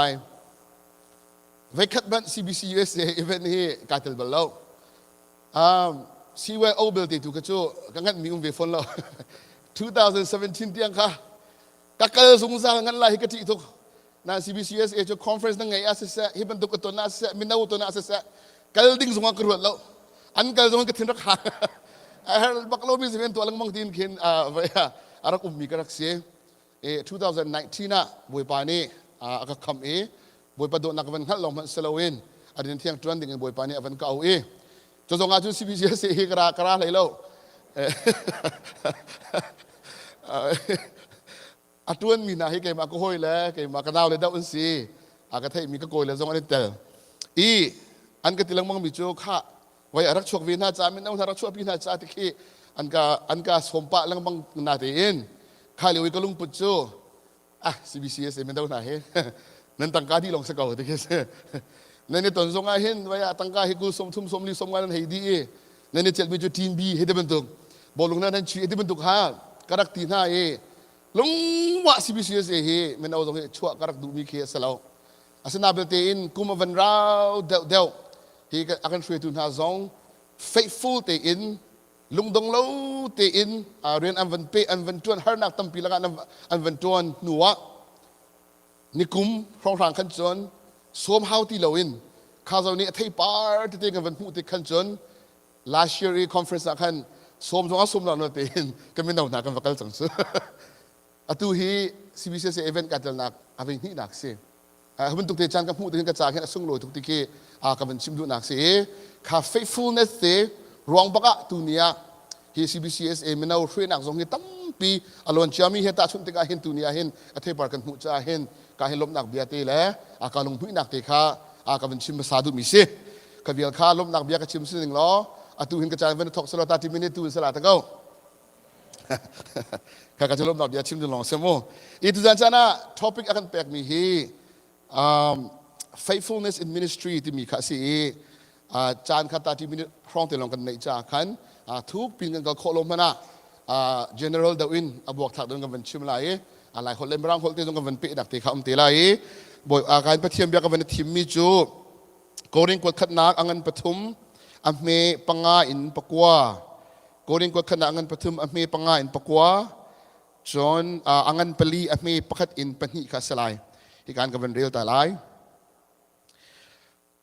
เวคัดบัน CBCUSA อีเวนต์ฮีการเตลเบลล์ซีเวโอเบลติตุกจูกังกันมีเวฟอนแล้ว2017เตียงค่ะกักเกลสงสารงั้นไล่กติตุกนา CBCUSA จะคอนเฟรนซ์นั่งไงอาเซสฮิบันตุกตัวนาเซมินาอุตัวนาเซสกัลดิ้งสงกรวดแล้วอันกัลสงกระถิ่นรักหาบักโลมีสิเป็นตัวลังมังทีนเขียนไว้อารักมีกรักเสีย2019น่ะบวยปานี่ก็คำบวยปาโดนักวันฮัลโหลมันเซลวินอันนี้เที่ยงตรันดิ่งบวยปานี่วันก็เอาจะส่งอาจุ CBCUSA กระไรแล้วอัตวนมีนาให้เกมาก็ห้อยแล้วเกมากระดาวเลยดาวอันซีกระเทยมีก็โกยแล้วส่งอันนี้เตออันก็ติลังมังมีโจค่ะไว้รักชวกวินาจามินเอารักชวกวินาจาที่ขี้อันก็สมปะลังมังนาเตียนข้าเลยก็ลุงปุจโจCBCUSA ไม่ได้หนาเห็นนั่นตั้งการที่ลงสกาวที่ขี้นั่นนี่ตอนส่งอาเห็นไว้ตั้งการให้กูสมทุ่มสมลีสมงานให้ดีนั่นนี่เจ็ดวิจูทีมบีให้ได้บรรทุกบอลลงนั้นชีให้ได้บรรทุกกระดักทีน่าลงว่า CBCUSA มันเอาตรงนี้ชั่วกระดักดูมีเคสแล้วอาศัยนาเบลเตอินกุมวันราวเดวอาการช่วยตุนหาซอง faithful เตอินลุงดงเล่าเตอินเรียนอันวันเปอันวันจวนฮาร์นักตั้มปีละกันอันวันจวนหนัวนิคุมพร้อมทางขันจนสวมเฮาที่เราอินข้าเจ้านี้ที่ปาร์ที่เตกันวันพูดที่ขันจน last year conference ขันสวมจงอาสวมเราเตอินก็ไม่เอาหนักกันวักกันสังสุatu hi CBCUSA event katal nak avin hi nak se habun tuk te chan ka phu te ka cha khen asung lo tuk ti ke ka ban chim du nak se ka faithfulness se rong baka tu nia hi CBCUSA menau thre nak zong hi tampi alon chami he ta chun te ka hin tu nia hin athe par kan hu cha hin ka hin lom nak bia te le ka long hui nak te kha ka ban chim sa du mi se ka bial kha lom nak bia ka chim se ning lo atu hin ka cha ven thok sala 30 minute tu sala ta goข้าก็จะลบดอกยาชิมดูลองเสมอitu jana topik akan pek mi hi faithfulness in ministry ที่มีข้าสิจานข้าตาที่มีครองแต่ลองกันในจาคันทุกปีกันก็โคลมนะgeneral ดาวินบวกถักดงกันวันชิมลายอะไรคนเล่นร่างคนเต้นดงกันวันปีดักตีข้ามตีลายบ่อยอาการประเทียมเบียกันวันทีมมีจูโกริงกวดขัดนักอังเงินปฐุมอเมปังงาอินปะกัวโกริงกวดขัดนักอังเงินปฐุมอเมปังงาอินปะกัวจนอังเงินปลีอเมปักอินปัญหิคาสลายที่การกับวันเรียวแต่ลาย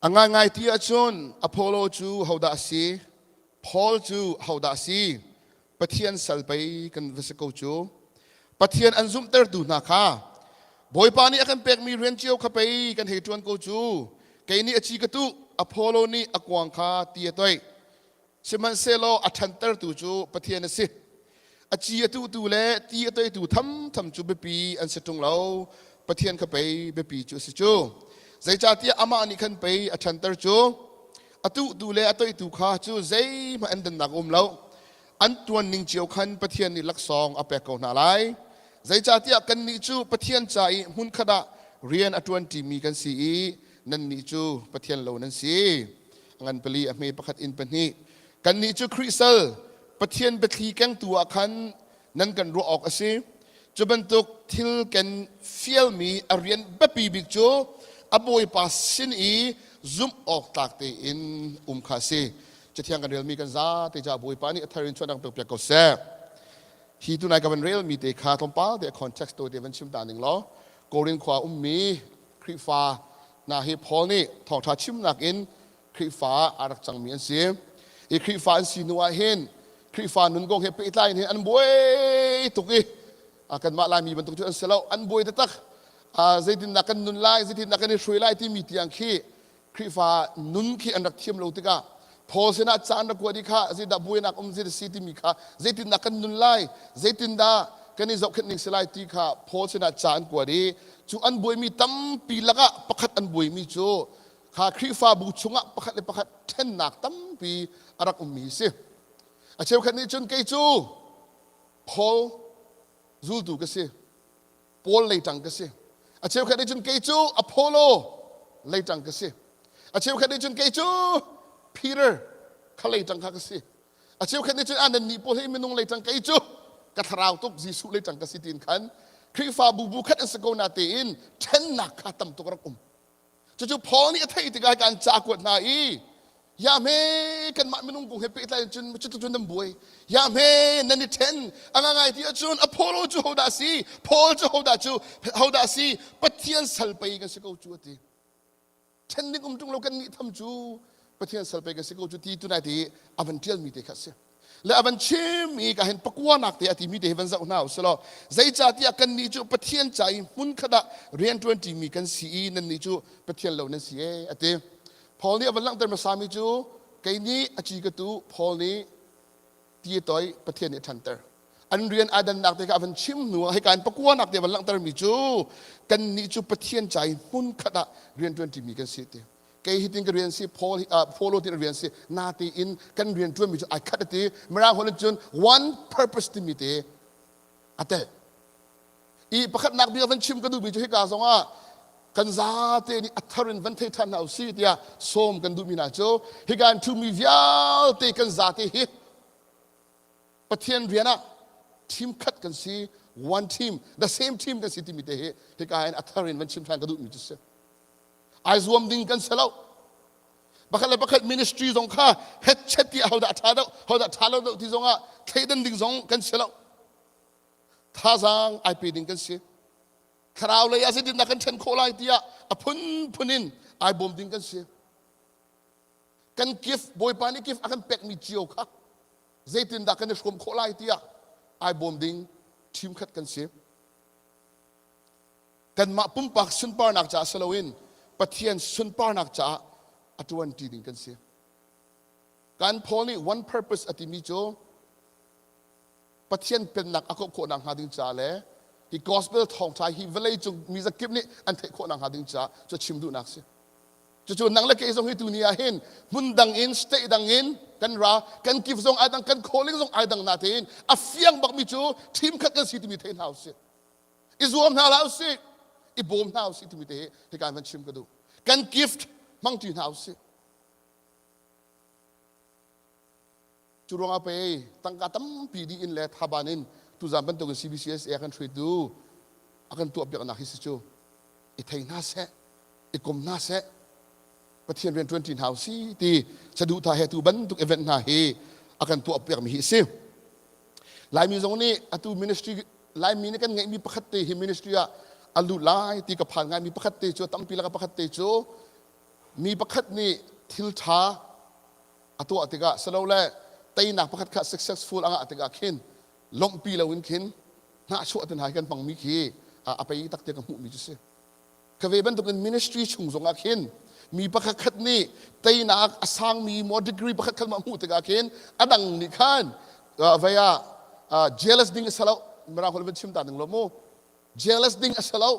อังไงที่อาจารย์อพอลโลจูเฮาดาซีพอลจูเฮาดาซีปะเทียนสัลไปกันวิสกุจูปะเทียนอันซุ่มเตอร์ดูนาคาบอยปานี่อากันเป็กมีเรียนเจียวเข้าไปกันเหตุจวนกูจูเกนี่อจีกตุอพอลโลนี่อกวางคาเตียตัวสิมันเซโลอัทันเตอร์ตูจูปะเทียนสิอจีตูเล่ตีตัวตูทำจูเบปีอันเสตุงเราปะเทียนเข้าไปเบปีจูสิจูใจจ่าที่อามานี่ขันไปอัชันเตอร์จูตูเล่ตัวตูข้าจูใจมาอันดันนักเราอันตัวนิ่งเจียวขันปะเทียนนี่ลักซองอเปกเอาหน้าไล่ใจจ่าที่กันนี่จูปะเทียนใจหุ่นขดาเรียนอัตวันที่มีกันสีนั่นนี่จูปะเทียนเรานั่นสีงันปลีอเมประคัดอินเป็นนี่กันนี่จูคริสเซลปะเทียนเบทีแกงตัวขันนั่นกันรู้ออกสิจะบรรทุกทิลกันเฟียลมีอเรียนเบปีบิกจูอบอยปัสสินซุ่มออกตากเตอินคาซีจะเที่ยงกันเรียลมีกันซาแต่จะบอยปานี่อัธรินชวนดังเปรียกเขาเซ่ฮีตุนายกันเรียลมีเตคาทอมป้าเดคอนเท็กซ์ตัวเดวันชิมตาหนึ่งล้อโกรินขวามีคริฟานาฮิพอลนี่ทองทาชิมนักอินคริฟาอารักจังมีอันเสียอีคริฟาอันซีนัวเห็นคริฟานุนกงเฮปิไลน์เห็นอันบวยตุกี กันมาลายมีบรรทุกจุดอันเสลาอันบวยตักใจตินนักกันนุนไล่ใจตินนักกันในช่วยไล่ที่มีเตียงขี้คริฟ้านุนขี้อันรักเทียมโลติกาพอเสนาจานรักวัดีข้าใจดับบวยนักใจสิที่มีข้าใจตินนักกันนุนไล่ใจตินดากันในจอกขึ้นนิสไลตีข้าพอเสนาจานกว่าดีจูอันบวยมีตั้มปีละก็ประคัดอันบวยมีจูข้าคริฟ้าบุชงะประคัดเลยประคัดเทนนักตั้มปีอารักมีสิอาเชลขันนี้จนเกจูพอลจูดูกันสิพอลเลยจังกันสิอาเชลขันนี้จนเกจูอพอลโลเลยจังกันสิอาเชลขันนี้จนเกจูปีเตอร์เขาเลยจังกันสิอาเชลขันนี้จนอันนั้นนี่พอลให้มันนุ่งเลยจังเกจูกัทราวตุกยิสุเลยจังกันสิตีนขันคริฟ้าบุคัดอันสกุลนาตีนเทนนักข้าตั้มตุกรักจู่พอลนี่ไอ้ที่การจากวดนาอียามเฮกันมาไม่นุ่งกงเฮปิตายจนจุดน้ำบวยยามเฮนั่นนี่เทนอังไงที่จนอพอลโลจูฮาวดาซีพอลจูฮาวดาซีปะเทียนสัลไปกันสิกูจูตีเทนนี่กุมจุงเรากันนี่ทำจูปะเทียนสัลไปกันสิกูจูตีตุนายที่อวันเทียนมีเด็กขัดเสียและอวันเชื่อมีการเห็นปักว่านักเตะที่มีเด็กวันเสาร์หน้าสโลใจจ่าที่กันนี่จูปะเทียนใจมุนขดาเรียนจวนที่มีกันสีนั่นนี่จูปะเทียนเหล่านั้นสีอเตพอนี้วันหลังเติมมาสามีจูไกนี้อาชีพก็ตูพอนี้ที่ต่อยประเทศนี้ทันเตอร์อันเรียนอาดันนักแต่การชิมหนัวให้การประกวดนักแต่วันหลังเติมมีจูกันนี้จูประเทศใจมุ่นขดาเรียนจนที่มีกันสิเตไกฮิติงกันเรียนสิพอโลที่เรียนสินาตีอินกันเรียนจนมีจูไอคัดตีเมื่อคนจน one purpose ที่มีเตอะเตอีประคัดนักเบียร์วันชิมก็ดูมีจูให้การสองกันซาเตนี่อัธรินวันเททันเอาสิเดียส้มกันดูมีนาโจฮิการทูมีวิาลเตกันซาเตฮิปะเทียนเรียนะทีมคัดกันสิ one team the same team กันสิที่มีเตฮิการอัธรินวันชิมทันกันดูมีจุดเสไอซ์วอมดิ้งกันเสลาบักอะไรบักมินิสทรีสงข้าเฮ็ดเช็ดที่เอาดัดท้าเราที่สงอ่ะเคดันดิ้งสงกันเสลาท่าสังไอพีดิ้งกันสิคราวเลยอาศัยดินนักกันเชนโคลายที่อ่ะพุนินไอบอมดิ้งกันสิกันกิฟบอยปานี่กิฟอากันเป็กมีเจียวค่ะเจตินนักกันชมโคลายที่อ่ะไอบอมดิ้งทีมขัดกันสิกันมาปุ่มปักสุนปานักจ่าสโลวินปะเทียนสุนปานักจ่าอัตวันตีดิ้งกันสิการพอนี่ one purpose อติมิโจปะเทียนเป็นนักอากบโคนังหาดิ้งจ่าเลยที่ gospel ทองใจที่เวลาจงมีสักคลิปนี้อันเทโคนังหาดิ้งจ่าจะชิมดูนักสิจู่ๆนังเล็กเอซงให้ตุนีอาเห็นมุนดังอินสเตย์ดังอินกันรากันกิฟซงไอดังกันโคลิงซงไอดังนาเทนอาเฟียงบักมิจูทีมขัดกันสิที่มีเทนเฮาสิอิสวมนาลาวสิอิบอมนาสิที่มีเทให้การมันชิมกันดูกันกิฟต์มังจีนเฮาสิจุรงอาเปตั้งกาตั้มปีดีอินเลทฮาบานินtu zaman tu CBCUSA akan trade akan tu abyak nak hisicu itai nase ikom nase pathian ren 20 house ti sadu tha he tu ban tu event na he akan tu abyak mi hisi lai mi zong ni atu ministry lai mi ni kan ngai mi pakhat te hi ministry a alu lai ti ka phan ngai mi pakhat te chu tampi la ka pakhat te chu mi pakhat ni thil tha atu atika salo le tai nak pakhat kha successful anga atika khinลมปีเราวินขินน่าช่วยตันหายกันปังมิคีอาไปตักเตะกับหูมิจุเสกเวบันตุกันมินิสทรีชุงสงอาขินมีประคัดนี่เตยนักอสังมีมอดีกรีประคัดมาหูตะกาขินอดังนิคันเวียเจลัสดิ้งสลาวเมื่อเราคนเป็นชิมตาหนึ่งลมโมเจลัสดิ้งสลาว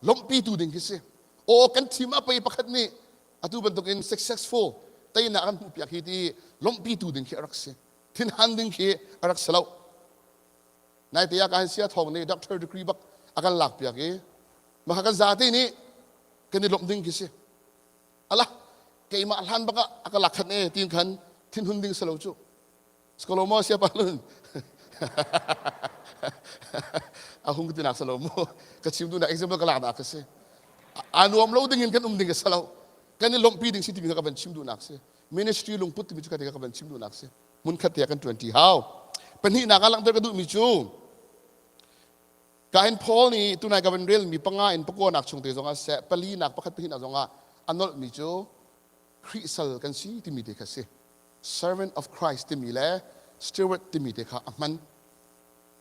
ลมปีตูดิ้งคิเสโอ้กันทีมอาไปประคัดนี่อาตูบันตุกัน successful เตยนักอันหูเปียกฮีที่ลมปีตูดิ้งคิรักเสทินฮันดิ้งคิรักสลาวนายเตียการเสียทองนี่ด็อกเตอร์ดีกรีบักอาการหลักเปียกมาหากันซาตีนี้กันนี่หลบดิ้งกิสิอะไรเกี่ยมาหันบักอาการหลักขันตีนขันทิ้งหุ่นดิ้งสโลจูสโลโมเสียบอลลุนอาหุ่นกินนักสโลโมก็ชิมดูนักเอ็กซ์เบิลกลาดนักสิอันรวมเราดิ้งกันดิ้งกันสโลกันนี่หลบปีดิ้งสิที่มีกับเป็นชิมดูนักสิมินิสทรีลงพุทธิมิจุกันที่กับเป็นชิมดูนักสิมุนขัดเตียกัน20 how เป็นที่นักลังเตอร์ก็ดูมิจูการพอลนี่ตัวนายกับเป็นเรื่องมีปังงานประกวดนักชงเตะจงอาเสะปลีนักประคัดพินักจงอาอันนั้นมีจูคริสตัลกันสิที่มีเด็กสิ servant of Christ ที่มีแล steward ที่มีเด็กมัน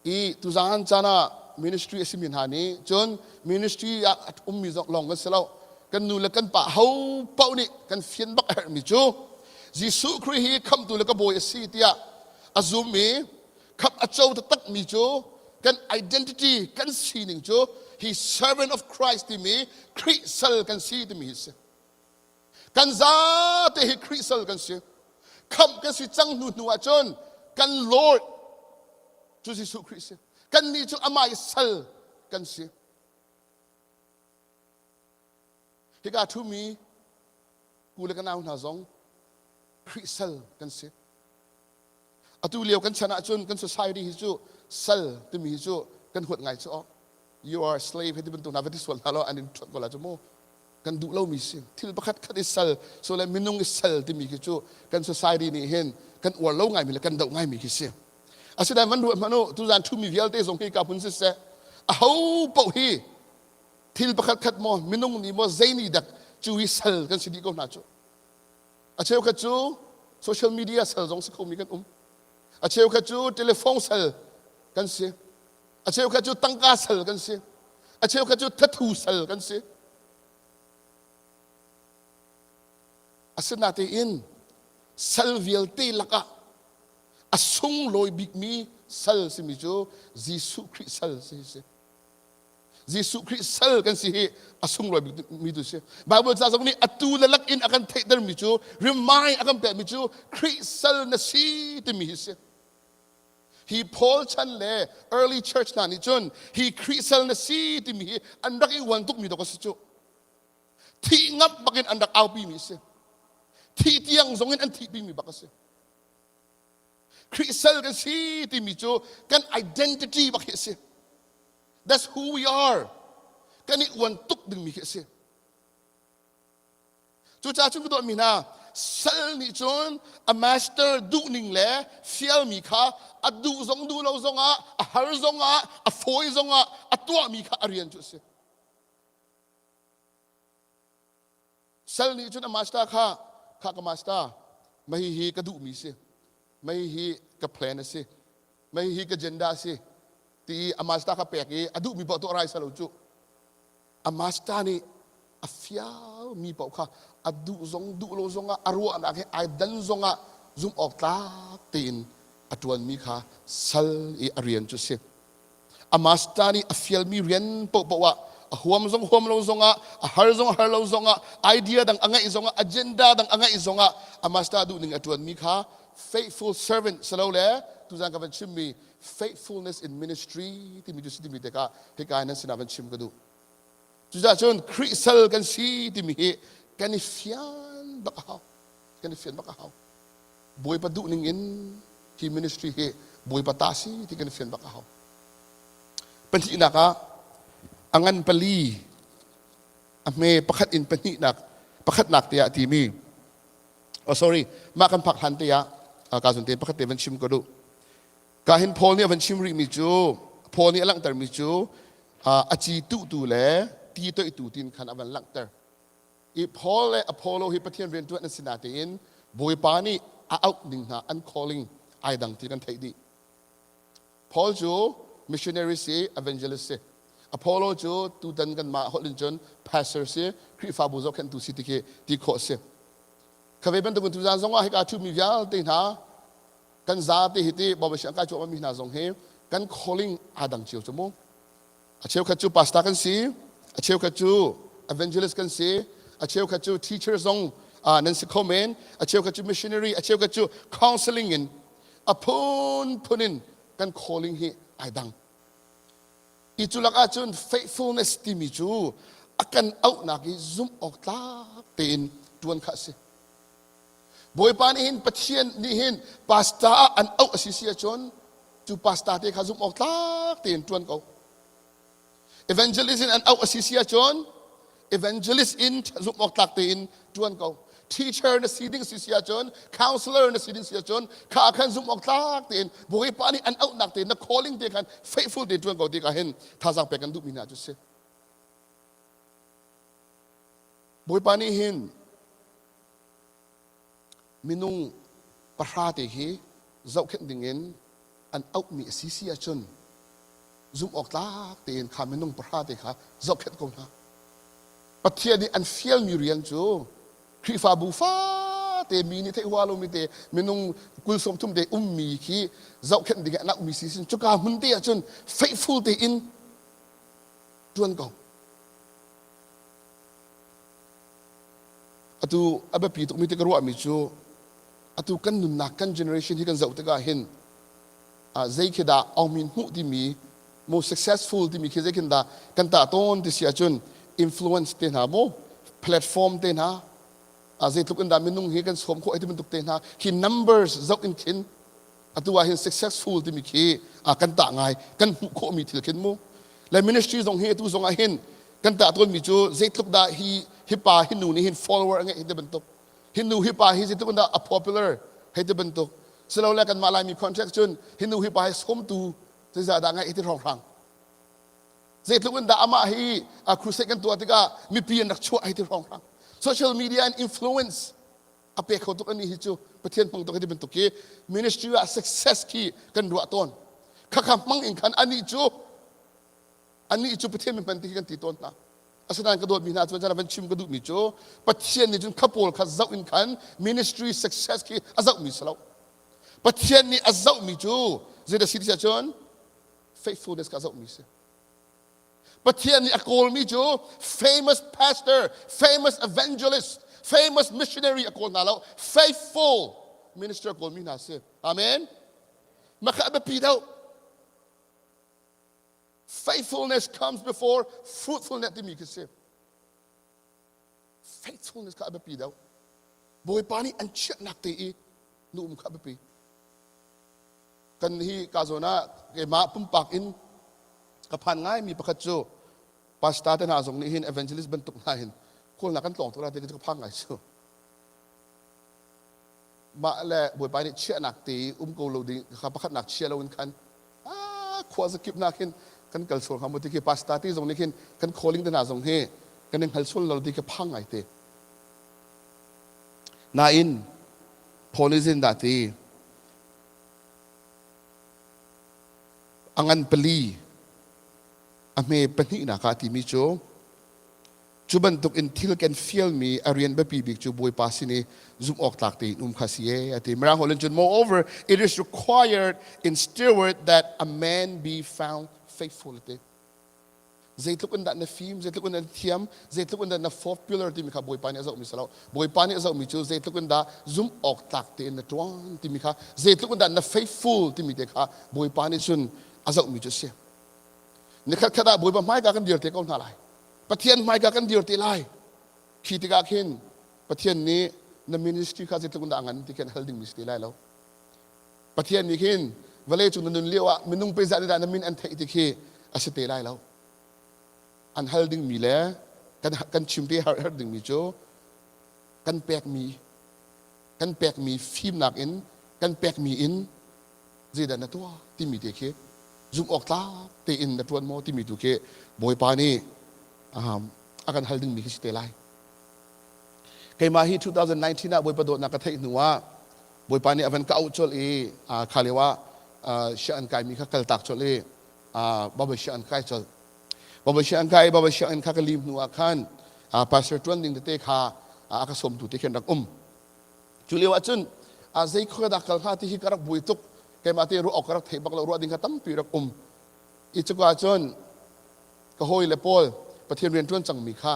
tu Zaan chana ministry asimin hani chon ministry ya mi zok long kan selo kan nu la kan pa hau pau ni kan fian bak her mi chu Jisu Christ hi kham tu la ka boy si tia azum mi khap achau ta tak mi chu kan identity kan si ning chu he servant of Christ ti mi Christ kan si ti mi se kan za te hi Christ kan si kham kan si chang nu achon kan Lord chu Jisu Christ kan ni chu amai sal kan si hi ga thu mi ku le kan au na zong Christ kan si atu liao kan chana chun kan society hi chu sal ti mi chu kan hut ngai chu you are a slave he dibun tu na vetis wal halo anin thot ko la chu mo kan du lo mi sin thil pakhat khat isal so le minung isal ti mi ki chu kan society ni hen kan war lo ngai mi le kan dau ngai mi ki si asida man du mano tu zan thu mi vial te zong hi ka pun se a ho po hi thil pakhat khat mo minung ni mo zaini dak chu isal kan sidi ko na chu a cheu kha chu social media sal zong se ko mi kan a cheu kha chu telephone sal kan si a cheu kha chu tangka sal kan si a cheu kha chu thathu sal kan si asina te in sal vial te laka asung loi big mi sal si mi jo Jisu Christ sal si Jisu Christ sal kan si he asung loi big mi tu si Bible sa song ni atu lalak in akan theater mi jo remind akan pe mi jo Christ sal na si ti mi si he Paul chan le early church na ni chun he Christ sal na si ti mi andak i wan tuk mi do ko si jo thi ngap bakin andak au pi mi si thi tiang zongin an thi pi mi bakase Christ kan si ti mi chu kan identity bak se that's who we are kan I wan tuk ding mi se chu cha chu do mi na sal ni chon a master du ning le fial mi kha a du zong du lo zong a har zong a foi zong a tua mi kha arian chu se sal ni chon a master kha ka master mai hi ka du mi se mai hi ka plan se mai hi ka agenda se ti amasta ka peki adu mi bo to rai salo chu amasta ni afia mi bo kha adu zong du lo zonga arwa na ke ai dan zonga zum ok ta tin atuan mi kha sal e arian chu se amasta ni afial mi rian po wa a huam lo zonga a har lo zonga idea dang anga izonga agenda dang anga izonga amasta du ning atuan mi kha faithful servant salo le tu zang ka chim mi faithfulness in ministry ti mi ju si ti mi te ka he ka na sina ban chim ka du tu za chon Christ kan si ti mi he kan I fian ba ka haw boy pa du ning in hi ministry he boy pa ta si ti kan fian ba ka haw panti na ka angan pali ame pakhat in pani nak pakhat nak te ti mi sorry ma kan pak han te ya ka sun te pakhat te van chim ko du ka hin Paul ni van chim ri mi chu Paul ni alang tar mi chu a chi tu le ti to I tu tin khan avan lang tar I Paul le Apollo hi pathian ren tu an sinate in boy pa ni a out ding na an calling ai dang ti kan thai di Paul chu missionary se evangelist se Apollo chu tu dan kan ma holin chon pastor se kri fa bu zo kan tu si ti ke ti kho se kave ben tu tu zan zong a he ka thu mi vial te na kan za te hi te bo ba sha ka chu ma mi na zong he kan calling adang chiu chu mo a cheu kha chu pastor kan si a cheu kha chu evangelist kan si a cheu kha chu teacher zong nan si komen a cheu kha chu missionary a cheu kha chu counseling in a punin kan calling hi adang itulak achun faithfulness ti mi chu akan out na ki zoom ok ta tin tuan kha se boy pan hin pathian ni hin pasta an out asisia chon chu pasta te kha zoom ok ta tin tuan ko evangelist in an out asisia chon evangelist in zoom ok ta tin tuan ko teacher na siding sisia chon counselor na siding sisia chon kha khan zoom ok ta tin boy pan an out nak tin na calling te khan faithful te tuan ko te ka hin thazak pe kan du mina chu se boy pan hin minung parate hi zau khen dingin an out mi sisia chon zoom ออกตาเตียนขาไม่นุ่งประหารเตะขาจบแค่กงนะประเทศนี้อันเฟียลมีเรียนจูคริฟาบูฟ้าเตมีนี่เทวาลมีเตไม่นุ่งกุลสมทุมเตมีขี้จบแค่ดิ่งนักมีสิสินจุกามันเตะจน faithful เตอินจวนกองอะตูอับปีตุมีเตกรัวมิจูอะตูกันนุนนักกัน generation ที่กันจบเตกาเห็นใจคิดาเอามินหูที่มี most successful ที่มีคิดใจคิดากันตาต้นที่เสียจน influence เตนะโม platform เตนะใจทุกคนดามินุ่งเฮกันสมโคไอที่มันตุกเตนะคิ numbers จบอินคินอะตูว่าเห็น successful ที่มีคิกันตาไงกันหูโคมีที่คิดมูและ ministry ตรงเฮตูตรงเห็นกันตาต้นมีจูใจทุกดาฮิปาฮินูนี่เห็น follower ไงเห็นเป็นตุกฮินูฮิปาฮิใจทุกคนดา popular เห็นเป็นตุกสเราแลกันมาลายมีคอนแทคจนฮินูฮิปาฮิสมตูจะจะดังไงที่รองรังเจ้าทุกคนด่ามาให้ครูเซกันตัวที่ก็มีเพียงนักชั่วไอ้ที่รองรังโซเชียลมีเดียอินฟลูเอนซ์อาเปกเขาตุกันนี่ฮิจูประเทศพังตุกันที่เป็นตุกี้มินิสทรีว่า success คีกันรัวต้นข้าคำมั่งอินคันอันนี้จูประเทศมันเป็นที่กันตีต้นนะอาศัยกระโดดมีนาจวนจะเป็นชิมกระดูกมีจูประเทศนี้จนขับโผล่ข้าเจ้าอินคันมินิสทรี success คีอาเจ้ามีสลาวประเทศนี้อาเจ้ามีจูเจตสิทธิชน faithfulness ข้าเจ้ามีเสประเทศนี้อโกลมีจู famous pastor famous evangelist famous missionary อโกลนาแล้ว faithful minister อโกลมีนาเสอาเมนมาข้าแบบปีเดียว faithfulness comes before fruitfulness ที่มีคือเส faithfulness ข้าแบบปีเดียวบอยปานี่อันเชื่อนักตีนุ่มข้าแบบปีกันที่กาโซนาเกมาปุ่มปากอินกับพันง่ายมีประคัตโจปาสตาเตนาส่งนี่เห็นเอเวนเจลิสบรรทุกนายเห็นคนหลักกันตองตัวเราเด็กจะพังไงโจมาแหละบวยไปนี่เชื่อหนักตีโกลูดีขับประคัตหนักเชื่อเราเป็นคันขวาสกิปนักเห็นกันกัลส่วนคำว่าที่ปาสตาที่ส่งนี่เห็นกันโคลิงเตนาส่งเฮกันยังหัลส่วนเราดีกับพังไงเตนาอินโพลิซินดาตีangan peli ame pani na ka ti mi cho chuban tuk in thil can feel me arian ba pi big chu boy pasini zoom ok tak te khasie ati mara holen chun moreover it is required in steward that a man be found faithful te zaitlukun da na film zaitlukun da thiam zaitlukun da na popular ti mi kha boy pani azau mi salo boy pani azau mi chu zaitlukun da zoom ok tak te na twang ti mi kha zaitlukun da na faithful ti mi te kha boy pani chun azau mi chu se ni khat khada boy ba mai ga kan dir te kaun halai pathian mai ga kan dir te lai khi ti ga khin pathian ni na ministry kha zaitlukun da angan ti ken holding mis te lai lo pathian ni khin vale chu nun lewa minung pe za da na min an thai ti khi asite lai loอันฮัลดิ้งมีแล้วกันชิมที่ฮัลดิ้งมีโจกันแปลกมีฟิล์มหนักอินกันแปลกมีอินจีดันตัวที่มีเด็กจุ่มออกตาเตอินตัวโมที่มีตัวบอยปานี่อาการฮัลดิ้งมีคิดเตลัยเคยมาที่2019นะบอยประโดดนักเทศหนูว่าบอยปานี่อวันก็เอาจลคาเรียว่าเชื่ออันกายมีข้ากัลตักจลบ่าวเชื่ออันกายจลบางเช้าบางเช้าข้าก็ลีมนัวขันภาษาตรวนดิ่งเตะขาข้าสมตุเตะเข็นรักจุลีว่าจุนใจข้าดักข้าที่ฮิการักบุยตุกแกมาที่รู้ออกการักเทบักเรารู้ดิ่งข้าตั้มปีรักอีจุกว่าจุนก็หอยเลปอลประเทศเรียนตรวนจังมีข้า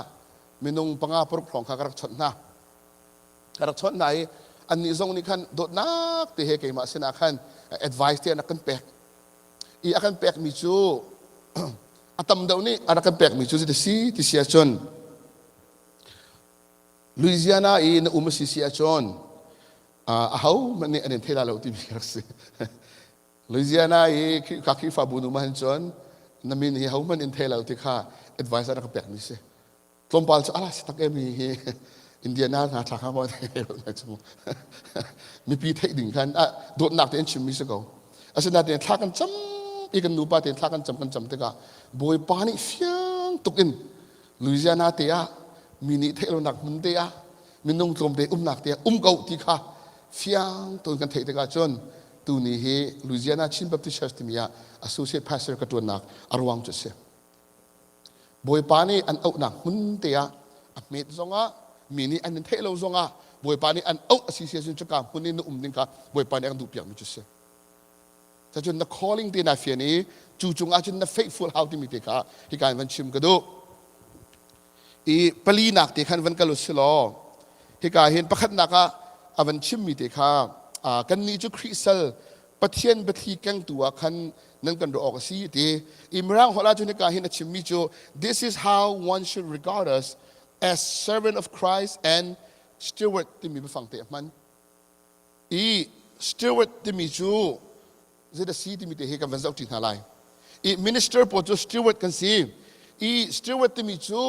มีนงปังอาปรุกของข้าการักชนนะการักชนไหนอันนี้ทรงนี่ขันโดดนักที่เฮกมาเสนาขัน advice ที่นักกันแปลกอีอากันแปลกมีจูอาตมดาวนี่อารักแปลกมีจุดที่เสียชนลุยเซียนาอินอุมสิเสียชนเขามันนี่อันนี้เทล่าเราที่มีรักษาลุยเซียนาอีข้าคิดฟาบุนุมันชนนั่นมีเขามันอินเทล่าที่ข้า advice อารักแปลกมีเสียตรงปาลจะอะไรสักแกมีอินเดียนาหาทางเขาบอกได้จุมีปีเทดิ่งกันโดดหนักเต็มชิมมิสก์เขาอาศัยนั่นเต็มทักกันจำอีกันนูปาเต็มทักกันจำเตะกะบอยปานี่เฟียงตุกินลุยเซียนาเตียมินิเทโลนักมันเตียมินงตรมเตะหนักเตียเกาที่ข้าเฟียงตัวกันเตะกะจน ตูนี้เฮลุยเซียนาชินบัพติชเชิร์ชที่มีอะอโซเชียตพาสเตอร์กระตัวนักอารวังจุดเสียบอยปานี่อันเอาหนักหุ่นเตียอเมดซงะมีนี่อันนั้นเทเลซงะบอยปานี่อันเอาสิเสียจนจะกางหุ่นนี่นุ่มนิ่งค่ะบอยปานี่อันดูเปียกมิจุดเสียแต่จนนัก calling ที่น่าเฟียนี้จู่จงอาจจะนัก faithful how ที่มีเตค่ะที่การวันชิมกระดูอีปลีนักที่ขันวันกลุสโลที่การเห็นประคัตนักอ่ะวันชิมมีเตค่ะกันนี้จุคริสต์ปะเทียนปะทีแกงตัวขันนั่นกันดูออกสิเตอิมรังฮอลาจุนการเห็นชิมมีจู this is how one should regard us as servant of Christ and steward ที่มีไปฟังเตะมันอี steward ที่มีจูจะได้สีที่มีเตะให้กันวันเสาร์ที่哪来อี minister ปวดจู steward กันสิอี steward ที่มีจู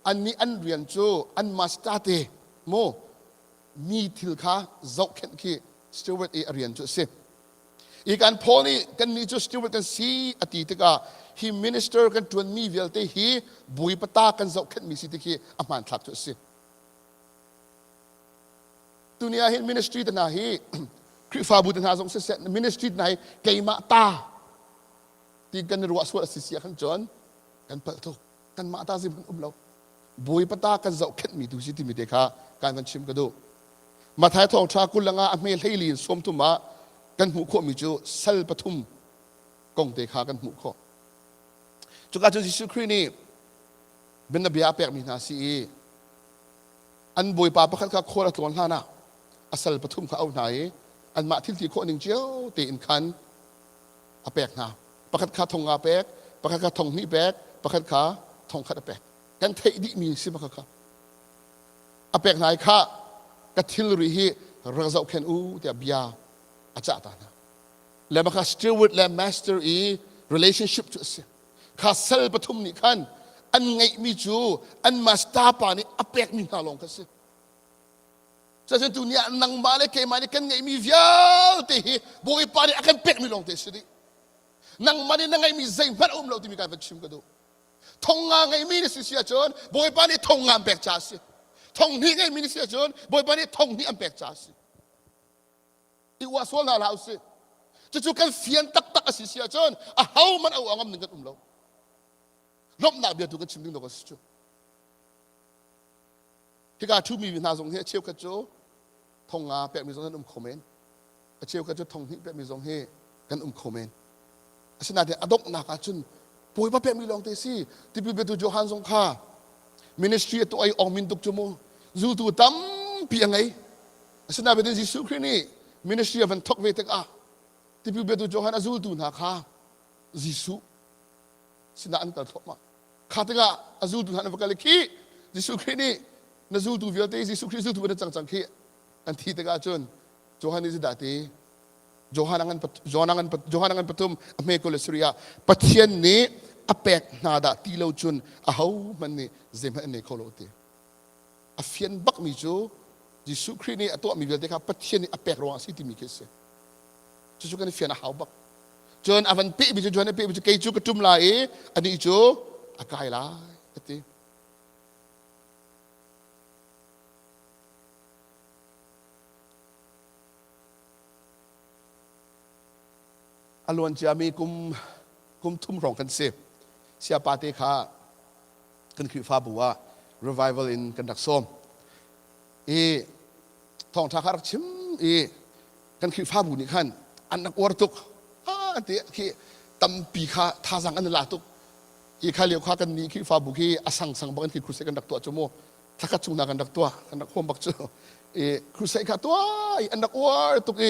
อันนี้อันเรียนจูอันมาสตาร์เตโมมีทิลข้าเจ้าเข็นขี้ steward เรียนจูสิอีการพอนี่กันนี่จู steward กันสิอดีตก็he minister กันจวนมีเวลเตฮีบุยปตากันเจ้าเข็นมีสิทธิ์ขี้อามันทักจูสิตัวนี้เห็น ministry ต่างๆฮีคริฟาบุตรนาสงเสร็จ ministry ไหนเกยมาตาที่กันรัวสวดสิเสียขันจวนกันเปิดทุกกันมาตาสิมันเราบุยปตากันเจ้าเข็นมีดูสิที่มีเด็กข้าการวันชิมกระดูมาท้ายทองชากุลงาอเมลให้ลีนสมทุมากันหูโคมีจูเซลปทุมกงเด็กข้ากันหูโคจุกอาจุยิสุครีนี่เป็นนบีอาเปกมีนาซีอันบุยปาประคัตข้าโคละตัวหน้านะอาเซลปทุมข้าเอาไหนอันมาทิลที่โคหนึ่งเจ้าตีอินคันอาเปกนาประคัตข้าทงอาเปกประคัตข้าทงนี่เปกประคัตข้าทงขัดอาเปกกันเทดิมีสิประคัตข้าอาเปกนายข้ากระทิลรีฮีรักษาเข็นอูเดียบยาอาจารย์ตานะและมาข้า steward และ master relationship จุดเสียข้าเซลปทุมนี่ขันอันไงมีจูอันมาสตาปานี่อาเปกมีนาลงกันสิจะเช่นตัวนี้นังมาเลยเกมาเลยกันไงมีวิลเตะบุยปานี่อากันเปกมีลงเตะสินังมาเนี่ยนังไงมีใจมันเราที่มีการประชุมกันดูทงงานไงมีนี่สิเสียจนบุยปานี่ทงงานเปกจ้าสิทงนี่ไงมีนี่เสียจนบุยปานี่ทงนี่อันเปกจ้าสิอีว่าส่วนหน้าเราสิจะจูกันเฟียนตักสิเสียจนเขามันเอางามหนึ่งกันเราลบหน้าเบียดตัวกันชิมดิ้งดอกสิจูที่การทุ่มมีวินาสงเฮเชี่ยวกระโจทงงาเปกมีสงกันคอมเมนต์เชี่ยวกระโจทงนี่เปกมีสงเฮกันคอมเมนต์ฉะนั้นเดี๋ยวอดกนักจุนป่วยป้าเปกมีลองเตซี่ที่พี่เบตุโจฮันสงข้ามินิสทรีตัวไอออกมินตุกจมูจูตัวตั้มเพียงไงฉะนั้นเป็นยิสุครินี่มินิสทรีมันทกเวทกะที่พี่เบตุโจฮันจูตัวนักข้ายิสุฉะนั้นอันตรายมากข้าตึกะจูตัวนักฟังเลยขี้ยิสุครินี่นั่นจูตัวเวลเตยิสุคริจูตัวเป็นจังขี้อันที่ตึกะจนโจฮันนี่จะด่าตีโจฮันงันปฐุมอเมริกาเลสเรียปะเทียนนี้อเปกนาดาตีเลวจุนเขามันนี่เจมันนี่โคโลตีอเฟียนบักมิจูยิสุครินี่ตัวมีเวลเด็กปะเทียนนี้อเปกรวงสิที่มีเคสจู่ๆกันเฟียนเขาบักจนอวันปีมิจูจวนปีมิจูเกยจูกระจุมลายอันนี้จูอากายลายตีอลวนจะมีกุมทุ่มรองกันเสียเสียปาเตคากันคือฟาบัว revival in กันดักส้มทองทาคารักชิมกันคือฟาบุนี่ขันอันนักวอร์ตุกอันที่คือตัมปีคาท่าสังอันลาตุกข้าเลี้ยวข้ากันนี้คือฟาบุคืออสังบักันคือครูเซกันดักตัวจมูกทักจุงนากันดักตัวกันดักห่มบักเจอครูเซกันตัวอันนักวอร์ตุก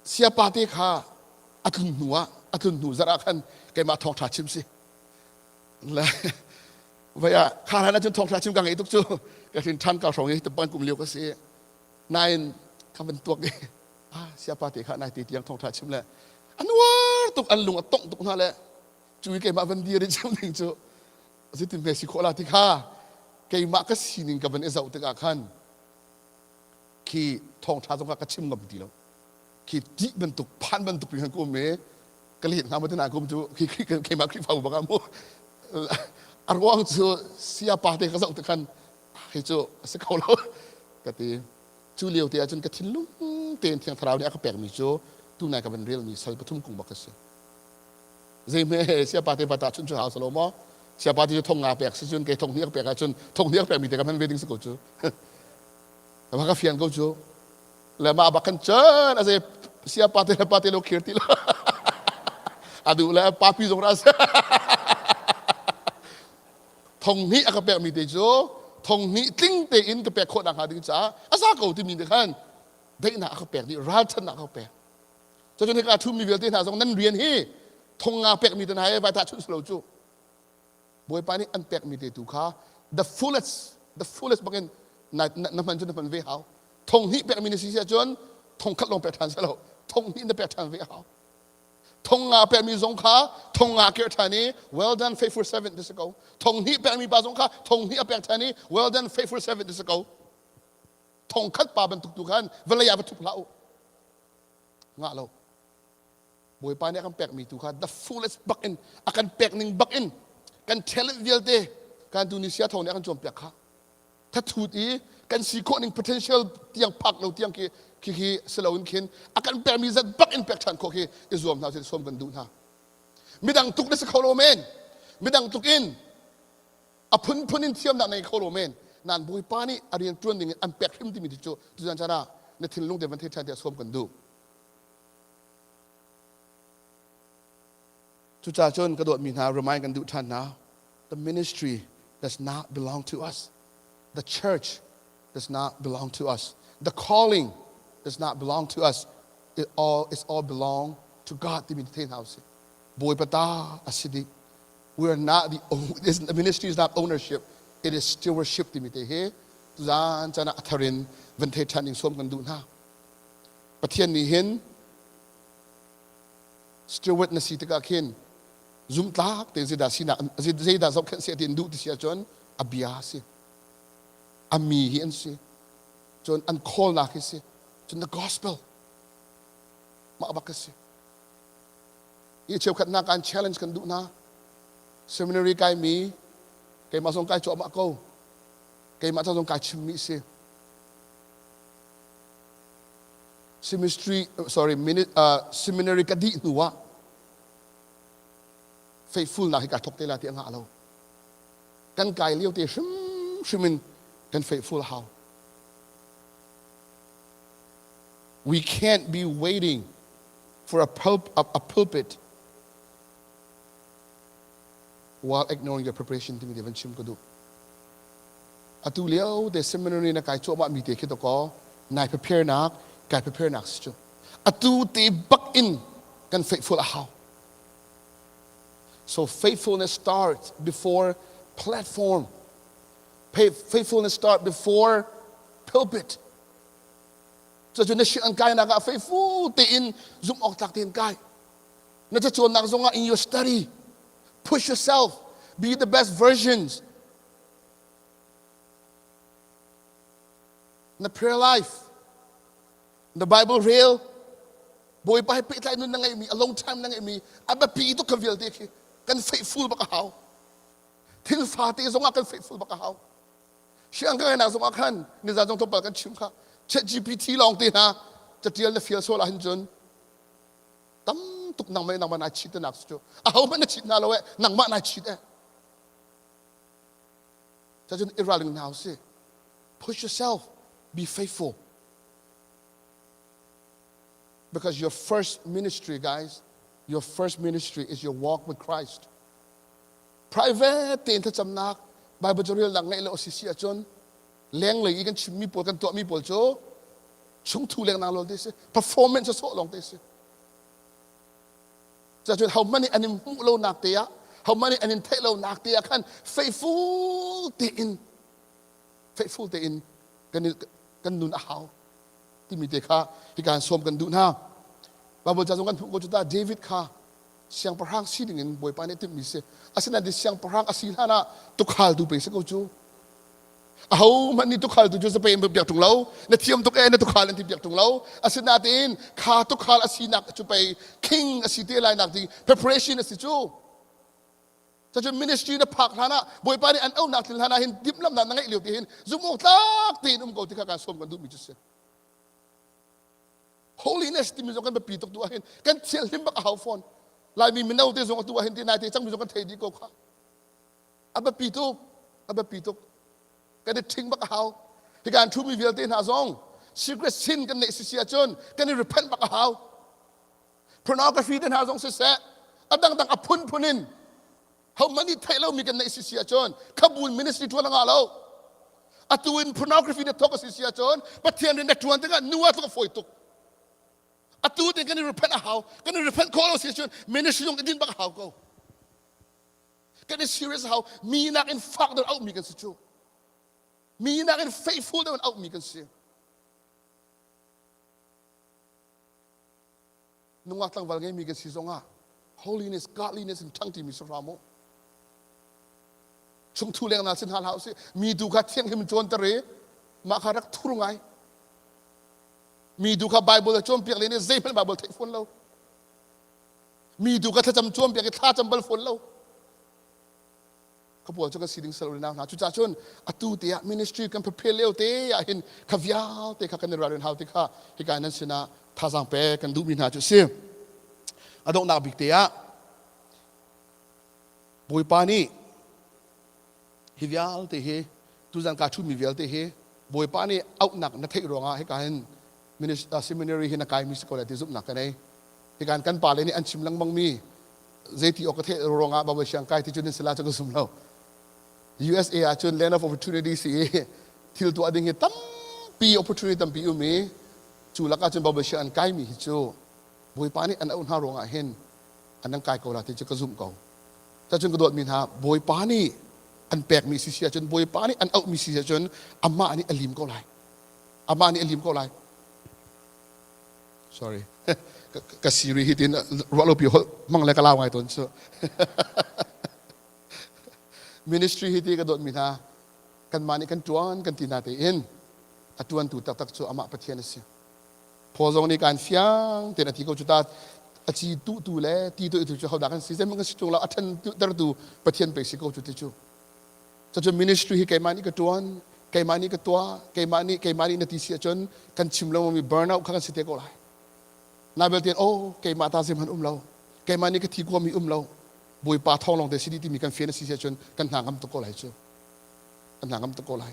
เสียปาเตคาอัตุนหนูจะรักกันแกมาทองทาชิมสิแล้วว่าข้าราชการทองทาชิมกังไงทุกจู่ก็ถึงท่านเก่าสองที่ตะบันกลุ่มเลี้ยวก็เสียนายคำเป็นตัวเกเสียปาเตคานายตีเตียงทองทาชิมแหละอันว่าตุกอันลุงอันตงตุกนั่นแหละจู่แกมาวันเดียวได้ชิมหนึ่งจู่สิถึงเมสิโคลาติคาแกมาก็สิหนึ่งกับเป็นเอซาอุตกาขันที่ทองทาสงก็ชิมกับดีแล้วคิดที่บรรทุกพันบรรทุกอย่างกูเมย์กะลีนามพัฒนากูจูคิดเคยมาคิดฟังบุกามูอารวงจูเสียปาเตะกษัตริย์กันให้จูสกาวโลกะตีจูเลียวเตียจนกระทินลุ่ม เตียนเทียงทราวเนี่ยก็แปลกมีโจตู้นายกับเป็นเรียลมีสัลปทุมกุงบักเสเจม่เสียปาติปตาชุนชูหาวสโลมอเสียปาติจะทงงาแปลกสิจุนเกทงเนี้ยแปลกจุนทงเนี้ยแปลกมีแต่กับมันเวดิ้งสกุลจูแต่ว่าก็เฟียนกูจูแล้วมาบักกันเจนอะไรเสียปาติโลเคียร์ติโลอะดูแล้วปาปีจงรัสทงนี้ก็แปลกมีแต่โจทงนี้ติ้งเตอินก็แปลกโคตรหาดึงจ้าอาซาเก่าที่มีแต่ขันได้หนักก็แปลกนี่ราชนักก็แปลกจนในการทุ่มมีเวลที่หาสองนั้นเรียนฮีทงงาแปลกมีแต่ไหนไปตัดชุดสโลจูบวยปานี่อันแปลกมีแต่ตุค่ะ the fullest บางคนน้ำมันจนน้ำมันเวหาทงนี้แปลกมีในสิ่งจนทงคัดลงแปลกทันสโลทงนี้ในแปลกทันเวหาทงงาแปลกมีสงขาทงงาเกิดทันนี้ well done faithful servant ดิสโก้ทงนี้แปลกมีปาสงขาทงนี้แปลกทันนี้ well done faithful servant ดิสโก้ทงคัดปาบรรทุกตุกันเวลาอยากบรรทุกเรางาเราบวยปานี่กันแปลกมีตุค่ะ the fullest บักอินอาการแปลกหนึ่งบักอินกันเทเลวิลเดการดูนิเซียทงเนี่ยกันจมแปลกค่ะถ้าถูกอีกันสีโคหนึ่ง potential เตียงพักเราเตียงคีสลาวินเคนอาการแปลกมีจัดบักอินแปลกทันโคคีอิสวมเราจะสวมกันดูนะไม่ดังตุกในสคาโลเมนไม่ดังตุกอินอพุนินเทียมดังในคาโลเมนนั่นบวยปานี่อารียนตรวนหนึ่งอันแปลกขึ้นที่มีที่โจตุจันจาระในทินลุงเดวันเทชันจะสวมกันดูทุกจ่าจนกระโดดมีนา remind กันดูท่านนะ the ministry does not belong to us the church does not belong to us the calling does not belong to us it's all belong to God ที่มีที่เทนเฮาส์บวยปตาอาศิดิ we are not the ministry is not ownership it is stewardship ที่มีที่เฮจานจานะทารินวันเทชันยังสวมกันดูนะประเทศนี้เห็น steward นสีตะกาเคนzoom tak ten zida sina zida zok kan se tin du ti sia chon abia se ami hian se chon an call na ki se chon the gospel ma ba ka se ye cheu khat na kan challenge kan du na seminary kai mi kai ma song kai cho ma ko kai ma song kai chim mi se seminary ka di nuwa faithful นะให้การทบเตลาที่อังหาเรากันไกลเลี้ยวเตะชิมินกัน faithful how we can't be waiting for a pulpit while ignoring the preparation ที่มีเดี๋ยวมันชิมก็ดูอะตูเลี้ยวเดseminary นะไกลโจมามีเตะคิดตัวก็นาย prepare นักไกล prepare นักสิจ้ะอะตูเตะบักอินกัน faithful how So faithfulness starts before platform. Faithfulness starts before pulpit. So jud na siya ang kaya na faithful tiin zoom ok tak tiin kay. Na chon na nga in your study. Push yourself. Be the best versions. Na prayer life. The Bible real. Boy pa hipit tayo nun na ngayon mi. A long time na ngayon mi. Aba pi ito kavil diki. Kan faithful ba kahaw? Til fati zonga kan faithful ba kahaw? Siya ang kaya na zonga kan ni zazong topal kan chim ka. Chat GPT long tin ha. Chat tiel na feel so lahin jon. Tam tuk nang may nang ma na cheat na nakso. Ahaw man na cheat na lawe nang ma na cheat eh. Chat jon iraling na si. Push yourself. Be faithful. Because your first ministry, guys, your first ministry is your walk with Christ. Private, tin tachamnak, Bible joril lang ngay lo sisiya chon, leng lay ikan chimi pol kan to mi pol cho, chung tu leng nang lo desi, performance so long desi. So how many anim lo nakteya, how many anim telo nakteya kan faithful tin kan nun ahaw, timite ka, hikan som kan dun ha. Bible jazong kan ko juta David ka siyang parang sidingin boy pa nitim mise asin na di siyang parang asila na tukhal du pe sa ko ju ahaw man ni tukhal du ju sa pe biak tung law na tiam tuk na tukhal ti biak tung law asin natin ka tukhal asina chu pe king asite lai nak di preparation asi chu sa ju ministry na pak hana boy pa ni an au nak til hana hin dim lam na ngai liu ti hin zumok tak tin ko ti ka kan som kan du mi ju se holiness ที่มีจงกันแบบปีตกตัวเห็นกันเชี่ยวลิมบักหาวฟอนลายมีมินเอาเตจงตัวเห็นที่นายเตจังมีจงกันเทดีก็ค่ะอับปีตุกกันได้ทิ้งบักหาวที่การทุ่มมีเวลเตนหาซอง secret sin กันในสิเสียจนกันได้ repent บักหาว pornography เตนหาซองเสียอับดังอพุนพุนินเขามันนี่ไทยเรามีกันในสิเสียจนขบุญ ministry ทั่วละงาเราอัตุวิน pornography เนี่ยทอกสิเสียจนปะเทียนในทวนตั้งกันนัวทุกฝอยตุกอัตุวินกันได้ repent หาวกันได้ repent ขอเราเสียจน ministry ต้องดินบักหาวก็กันได้ serious หาวมีนัก in fact เดินเอามีกันสิจูมีนัก in faithful เดินเอามีกันสินุ่งอัตตังวัลเงมีกันสิจงอ่ะ holiness godliness ทั้งที่มีสรามโชงทุเรงนาสินหาลาวสิมีดูขัดเที่ยงให้มันจวนตะเรมาขารักทุรุงไงมีดูขัดไบเบิลจวมเปียกเลยเนี่ยเจ็บเป็นไบเบิลเทฝนเรามีดูขัดถ้าจำจวมเปียกถ้าจำเบิลฝนเราเขาบอกจงกันสิ่งสรุปนะนะจุดจ้าชนอัตุเตียมินิสทรีกันเพื่อเลี้ยวเตียเห็นขวิาเตียกันในร้านเฮาที่ข้าที่การนั้นสินะท่าสังเปกันดูมินาจุดเสียอดงนักบิกเตียบุยปานีฮิวิลเตะทุจันการชุดมีวิลเตะบอยปานี่เอาหนักนักเทศรองให้การมินิสเซมินารีให้นักการมิสกอลที่ซุปหนักกันให้การกันป่าเลยนี่อันชิมลังบังมีเจติออกเทศรองบาบเชียงไกที่จุดนี้สลาจะกุศลเรา USA อาจุน land of opportunity สิที่ตัวดิ่งตั้มปี opportunity ตั้มปีอุมีจูลักอาจุนบาบเชียงไกมีฮิจูบอยปานี่อันเอาหน้ารองเห็นอันนั้นไกลกว่าที่จะกุศลเขาแต่จุนกระโดดมีท่าบอยปานี่อันแปลกมีสิเสียจนบอยปานี่อันเอามีสิเสียจนอาม่านี่อลิมก็ไรอาม่านี่อลิมก็ไร sorry กับซีรีส์ที่รัวเราพิวมั่งเลยก็เล่าไงตัวนี้ ministry ที่กระโดดมีท่ากันมานี่กันจวนกันตีนาเตอินอัจวนตูตักชัวอาม่าปะเทียนเสียพอตรงนี้การเฟียงเตนที่เขาจุดตาอาชีตูเล่ตีตัวจุดเขาดักกันสิเซมันก็สิจงเราอัฐันตระตูปะเทียนไปสิเขาจุดที่จูจะจนมินิสทรีที่เกี่ยมานี่ก็ตัวเกี่ยมานี่ก็ตัวเกี่ยมานี่นาทีเสียจนกันชิมเรามีเบิร์นเอาข้างสิเตก็ไรนาเบลเตียนโอ้เกี่ยมาตาเซมันเราเกี่ยมานี่ก็ที่กว่ามีเราบุยปาทองลงแต่สิ่งที่มีกันเฟียนสิเสียจนกันหางคำตะโกไรจูกันหางคำตะโกไร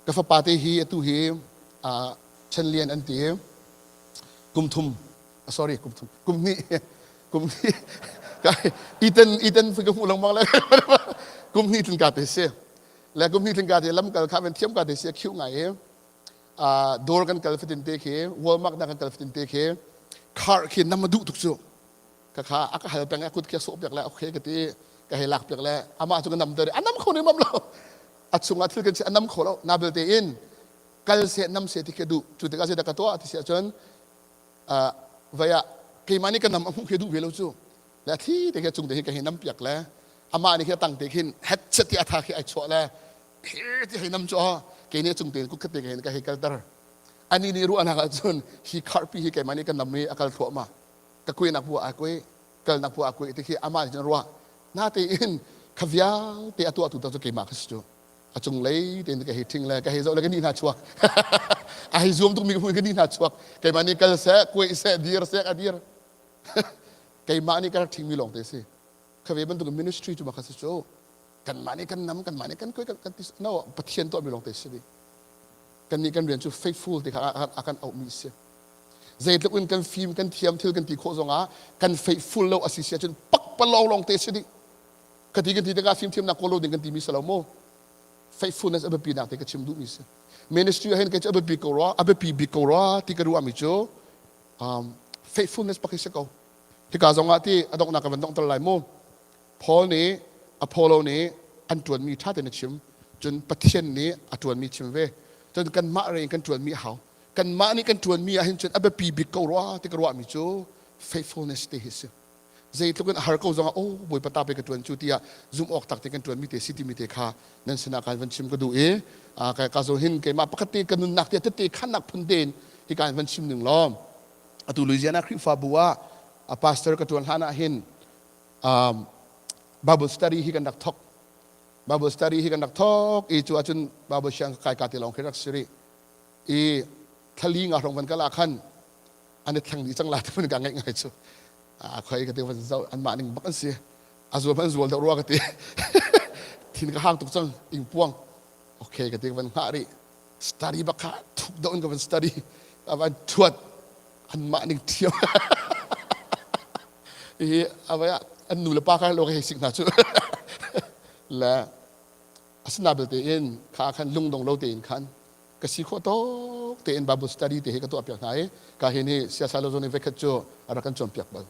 ก็ฟ้าปาเตฮีตุฮีฉันเรียนอันเตียกุมทุม sorry กุมนี่อีเตนฝึกกับหูลงมาแล้วกุมนี่ถึงการเตะเสียและกุมนี่ถึงการเตะล้ำกันข้าเป็นเทียมการเตะเสียคิวไงดอร์กันกันฟิตินเตะเขวอลมาร์กกันกันฟิตินเตะเขคาร์เขนำมาดูทุกสิ่งข้าอักหายแปลงกุดเขียสอบอย่างแล้วโอเคกันที่ก็ให้หลักอย่างแล้วอามาจุกันนำเตะอันน้ำเขาเนี่ยมั่มเราอัดสุงอัดฟิลกันอันน้ำเขาเรานาเบลเตอินกันเสียน้ำเสียที่เขดูจุดที่กันเสียตะกัวที่เสียจนวิยาเกี่ยมานี่กันนำมุ่งเขดูเวลาจูและที่เด็กจุงเด็กก็เห็นน้ำเปียกแล้วอามานี่แค่ตั้งเด็กเห็นเฮ็ดเสติอาทาที่ไอชัวแล้วเฮ้ยที่เห็นน้ำจ่อเกี่ยนี่จุงเด็กกุ๊กเด็กเห็นก็เห็นกันตร์อันนี้นี่รู้อันนั้นจุนฮีคาร์ปีฮีเกี่ยมานี่กันนำมีอาการถั่วมาก็คุยนักบัวคุยเกิดนักบัวคุยที่คืออามานี่จะรู้ว่าหน้าตีอินขวิาเตะตัวตัวเกี่ยมาขึ้นจูอาจงเลยเด็กก็เห็นทิ้งแล้วก็เห็นแล้วก็นี่น่าชัวไอ้ซูมต้องมีคนก็นี่น่าชัวเกี่ยมานี่ก็เสะคุยเสะดีร์เสะอดีร์เกี่ยมานี่ก็ทิ้งมีลงเตะสิข้าเว็บมันต้องมินิสทรีจุมาคัสโจกันมานี่กันน้ำกันมานี่กันคุยกันที่น่าปะเทียนตัวมีลงเตะสิกันนี่กันเรียนจู faithful ที่อาการเอามีเสียใจตะอุ่นกันฟิล์มกันเทียมทิลกันตีโคซงอ่ะกัน faithful เราอาศัยเสียจนปักปะลงเตะสิกันที่ตะการฟิล์มเทียมนักโคโลดึงกันตีมีสลามโม faithfulness อับปีนักที่กันชิมดูมีเสีย ministry เห็นกันจะอับปีกรัวอับปีบิกรัวที่กันรู้อามิโจfaithfulness ปักเสียเขาที่การสงฆ์ที่อดอกนักกันต้องตลายโมพอนี้อพอลโลนี้อันตรวจมีท่าเดินชิมจนประเทศนี้อันตรวจมีชิมเวจนกันมาเองกันตรวจมีเขากันมานี่กันตรวจมีเห็นจนอับปีบิกรัวที่กันรู้อามิโจ faithfulness ที่เสียใจทุกคนหาเขาสงฆ์โอ้บุยปตาไปกันตรวจจุดที่zoom ออกตักที่กันตรวจมีเตสิที่มีเตค่านั่นสนาการวันชิมก็ดูการส่งหินเกี่ยมาปกติกันหนักเตะเตะขันหนักพันเดนที่การวันชิมหนึ่งล้อมตุลุยเซียนาคริฟาบัวพาสเตอร์ก็ตัวหาหน้าหินBible study ที่กันนักทอก Bible study ที่กันนักทอกจูอาจุน Bible เชียงกายการติลองเครักสิริ ทะลีงารองวันก็ลาขันอันนี้ทางนี้จังหลาที่มันกันง่ายๆจู่ใครก็เดี๋ยววันเสาร์อันมาหนึ่งบักเสียอาจจะมันส่วนเดียวรัวกันตีทีนี้ก็ห้างตุกจังอิงพวงโอเคก็เดี๋ยววันหาดิสตาร์ดี้บักขาทุกดอนกับวันสตาร์ดี้วันชวดอันมาหนึ่งเที่ยวเอาไว้อันหนูละป้ากันโลกให้สิ่งนั้นจู่และอาสนาเบลเตอินข้าขันลุงดงเราเตอินขันก็สิโคโตเตอินบาบูสตาดีเตะก็ตัวเปียกไหนก็เห็นนี่เสียสารโซนเวกจูอารักันจอมเปียกบอล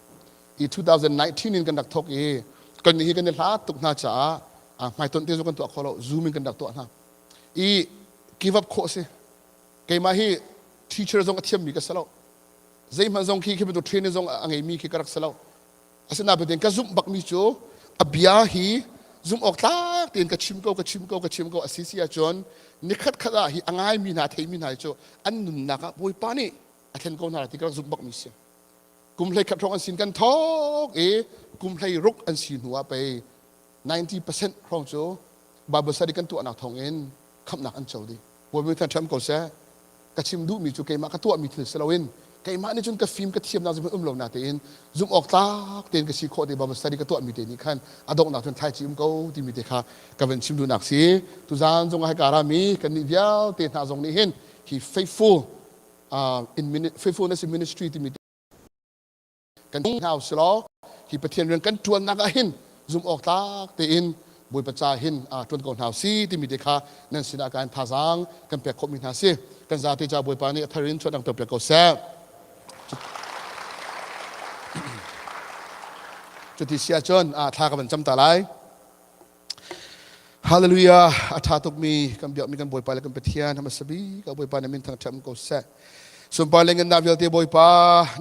อี2019นี่กันดักทอกกันนี่กันเนี่ยลาตุกน่าจะไม่ต้นเตี้ยกันตัวเขาเราซูมิกันดักตัวนะgive up โคสิเกี่ยมาฮี teacher ซงเทียมมีกันสลาวใจมันซงขี้เป็นตัวเทรนซงอังเอมีขี้กระดักสลาวอาสนาเบลเตนก็ซุ่มบักมิโจอบิยาฮีซุ่มออกตาเตียนกระชิมโกอาศิสิอาจอนนิคัดขดาฮีอ่างไอมีนาเทมีนาโจอันนุนนักบุยปานี่อาเทนโกนาที่กระซุ่มบักมิเสียกุมเพลย์ขับทองอันสินกันทอกกุมเพลย์รุกอันสินหัวไป90%ของโจบาบสาริกันตัวนักทองเอ็นขับหนักอันโจดีบุยมีท่านทำก็เสียกระชิมดูมีโจเกมากัตัวมีถึงสลาวินไก่มาในจนกระฟิล์มกระเทียมน่าจะเป็นลงนาเตนซุ่มออกตาเตนกระสีโคดีบาบสตาดีกระตัวมีเตนี่ขันอดงนาจนไทยจิมเขาที่มีเตค่ะกับเป็นชิมดูนักสีตุจานจงให้การามีกันนิยาวเตนหาจงนี้เห็น he faithfulness in ministry ที่มีกันหาวสโล he ประเทศเรื่องกันจวนนักเห็นซุ่มออกตาเตนบุยประจาเห็นจวนก่อนหาวสีที่มีเตค่ะนั่นสินาการทาจังกันเปียกคบมินาสีกันจะที่จะบุยปานี่ทารินชวนดังเปียกเขาเสียจุดที่เสียจนท้ากันจำตาไลฮาเลลูยาท้าตุกมีกันเบียมีกันบอยไปแล้วกันไปเทียนทำมาสบีกันบอยไปนั่นมินทางทำก็เสะส่วนไปเล่นกันนาวิลเตบอยไป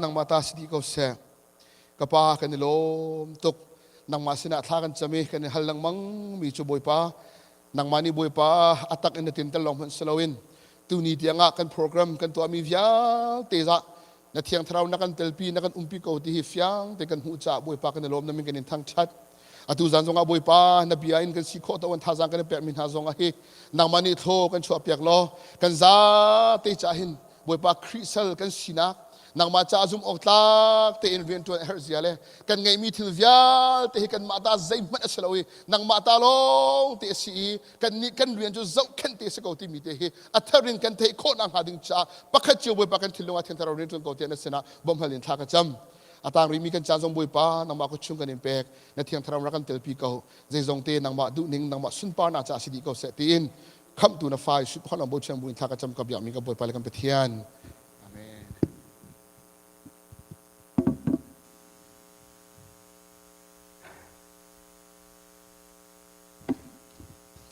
นั่งมาตาสิดีก็เสะกับป้ากันในลมตุกนั่งมาสินะท้ากันจะมีกันในฮัลลังมังมีจูบอยไปนั่งมานี่บอยไปอัตักอินเดตินตลอดมันสลาวินตัวนี้เดียงกันโปรแกรมกันตัวมีวิญญาเตะนัดเที่ยงเท่านักการเตลปีนักการอุ้มปีเก่าที่หิฟยังแต่กันหูจ่าบวยปากันในลมนั้นมีกันในทางชัดอาตุจันทร์จงอาบวยปานบีอินกันสิโคตะวันท่าจังกันในเปียมินหาจงอาฮินังมันนี่โทกันชัวเปียกล้อกันซาเตจ่าหินบวยปาคริสเซลกันสินักนังมาจ่าจุ่มออกตาเตอินเวียนตัวเฮอร์เซียเลยกันไงมีทิลวิาเตะกันมาตาใจมันเอสลาวีนังมาตาลงเตะสีกันนี่กันเวียนจุดเจ้ากันเตะสกอติมีเตะอัฐรินกันเตะโคนังหาดิงจ่าปักขจิวบวยปากันทิลงอาเทนทารารินจนกอเตนเสนาบอมฮลินท่ากระจำอาตางริมีกันจ่าจงบวยปานังมาก็ชุ่มกันอินเปกนัดเที่ยงทารากันเตลปีเก่าใจจงเตนังมาดุนิงนังมาสุนปานาจ่าสิดีเก่าเสตีนคำตูนไฟสุดพอนังบุญเชียงบุญท่ากระจำกับอย่างมีกับบวยปาเลยกันไปเทียน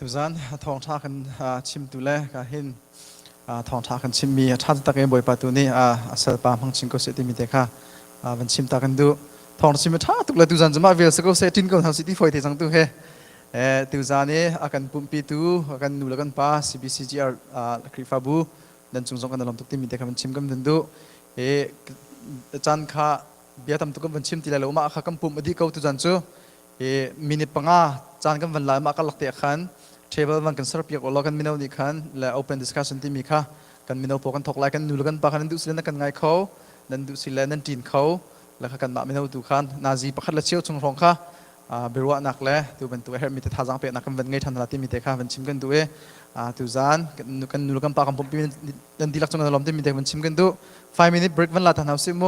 ตุจานทองท่ากันชิมตุเล่ก็เห็นทองท่ากันชิมมีชาติตะเกียบอยปาตุนี่เสปามังชิงก็เสติมีเตค่ะวันชิมตากันดูทองชิมท่าตุกเลยตุจานจะมาเวลสก็เสตินก็ทำสิที่ฝอยที่สังตุเฮตุจานนี้อากันปุ่มปีตูอากันดูแล้วกันป้า CBCGR คริฟาบูดันจุงจงกันลำตุกที่มีเตค่ะวันชิมกันดูจานข้าเบียร์ทำตุกันวันชิมที่แล้วมาข้ากันปุ่มอดีตเขาตุจานจูมินิปังจานกันวันลายมากันหลักเตะขันเทเบิลวันกันสลับยกออกกันมินเอาดีขันและ open discussion ที่มีค่ะกันมินเอาพวกกันถกไล่กันดูแล้วกันปะกันดูสิเลนกันไงเขานั่นดูสิเลนนั่นจีนเขาแล้วกันมามินเอาดูขันนาซีปะขัดละเชี่ยวชงรองค่ะเบรัวนักเลยตัวเป็นตัวเฮมีแต่ท่าจังเปนักกันวันไงทันละที่มีแต่ค่ะวันชิมกันดูตัวจานกันดูแล้วกันปะกันผมเป็นดันดีลักษณะลมที่มีแต่วันชิมกันดู5 minute break วันละทันเอาสิโม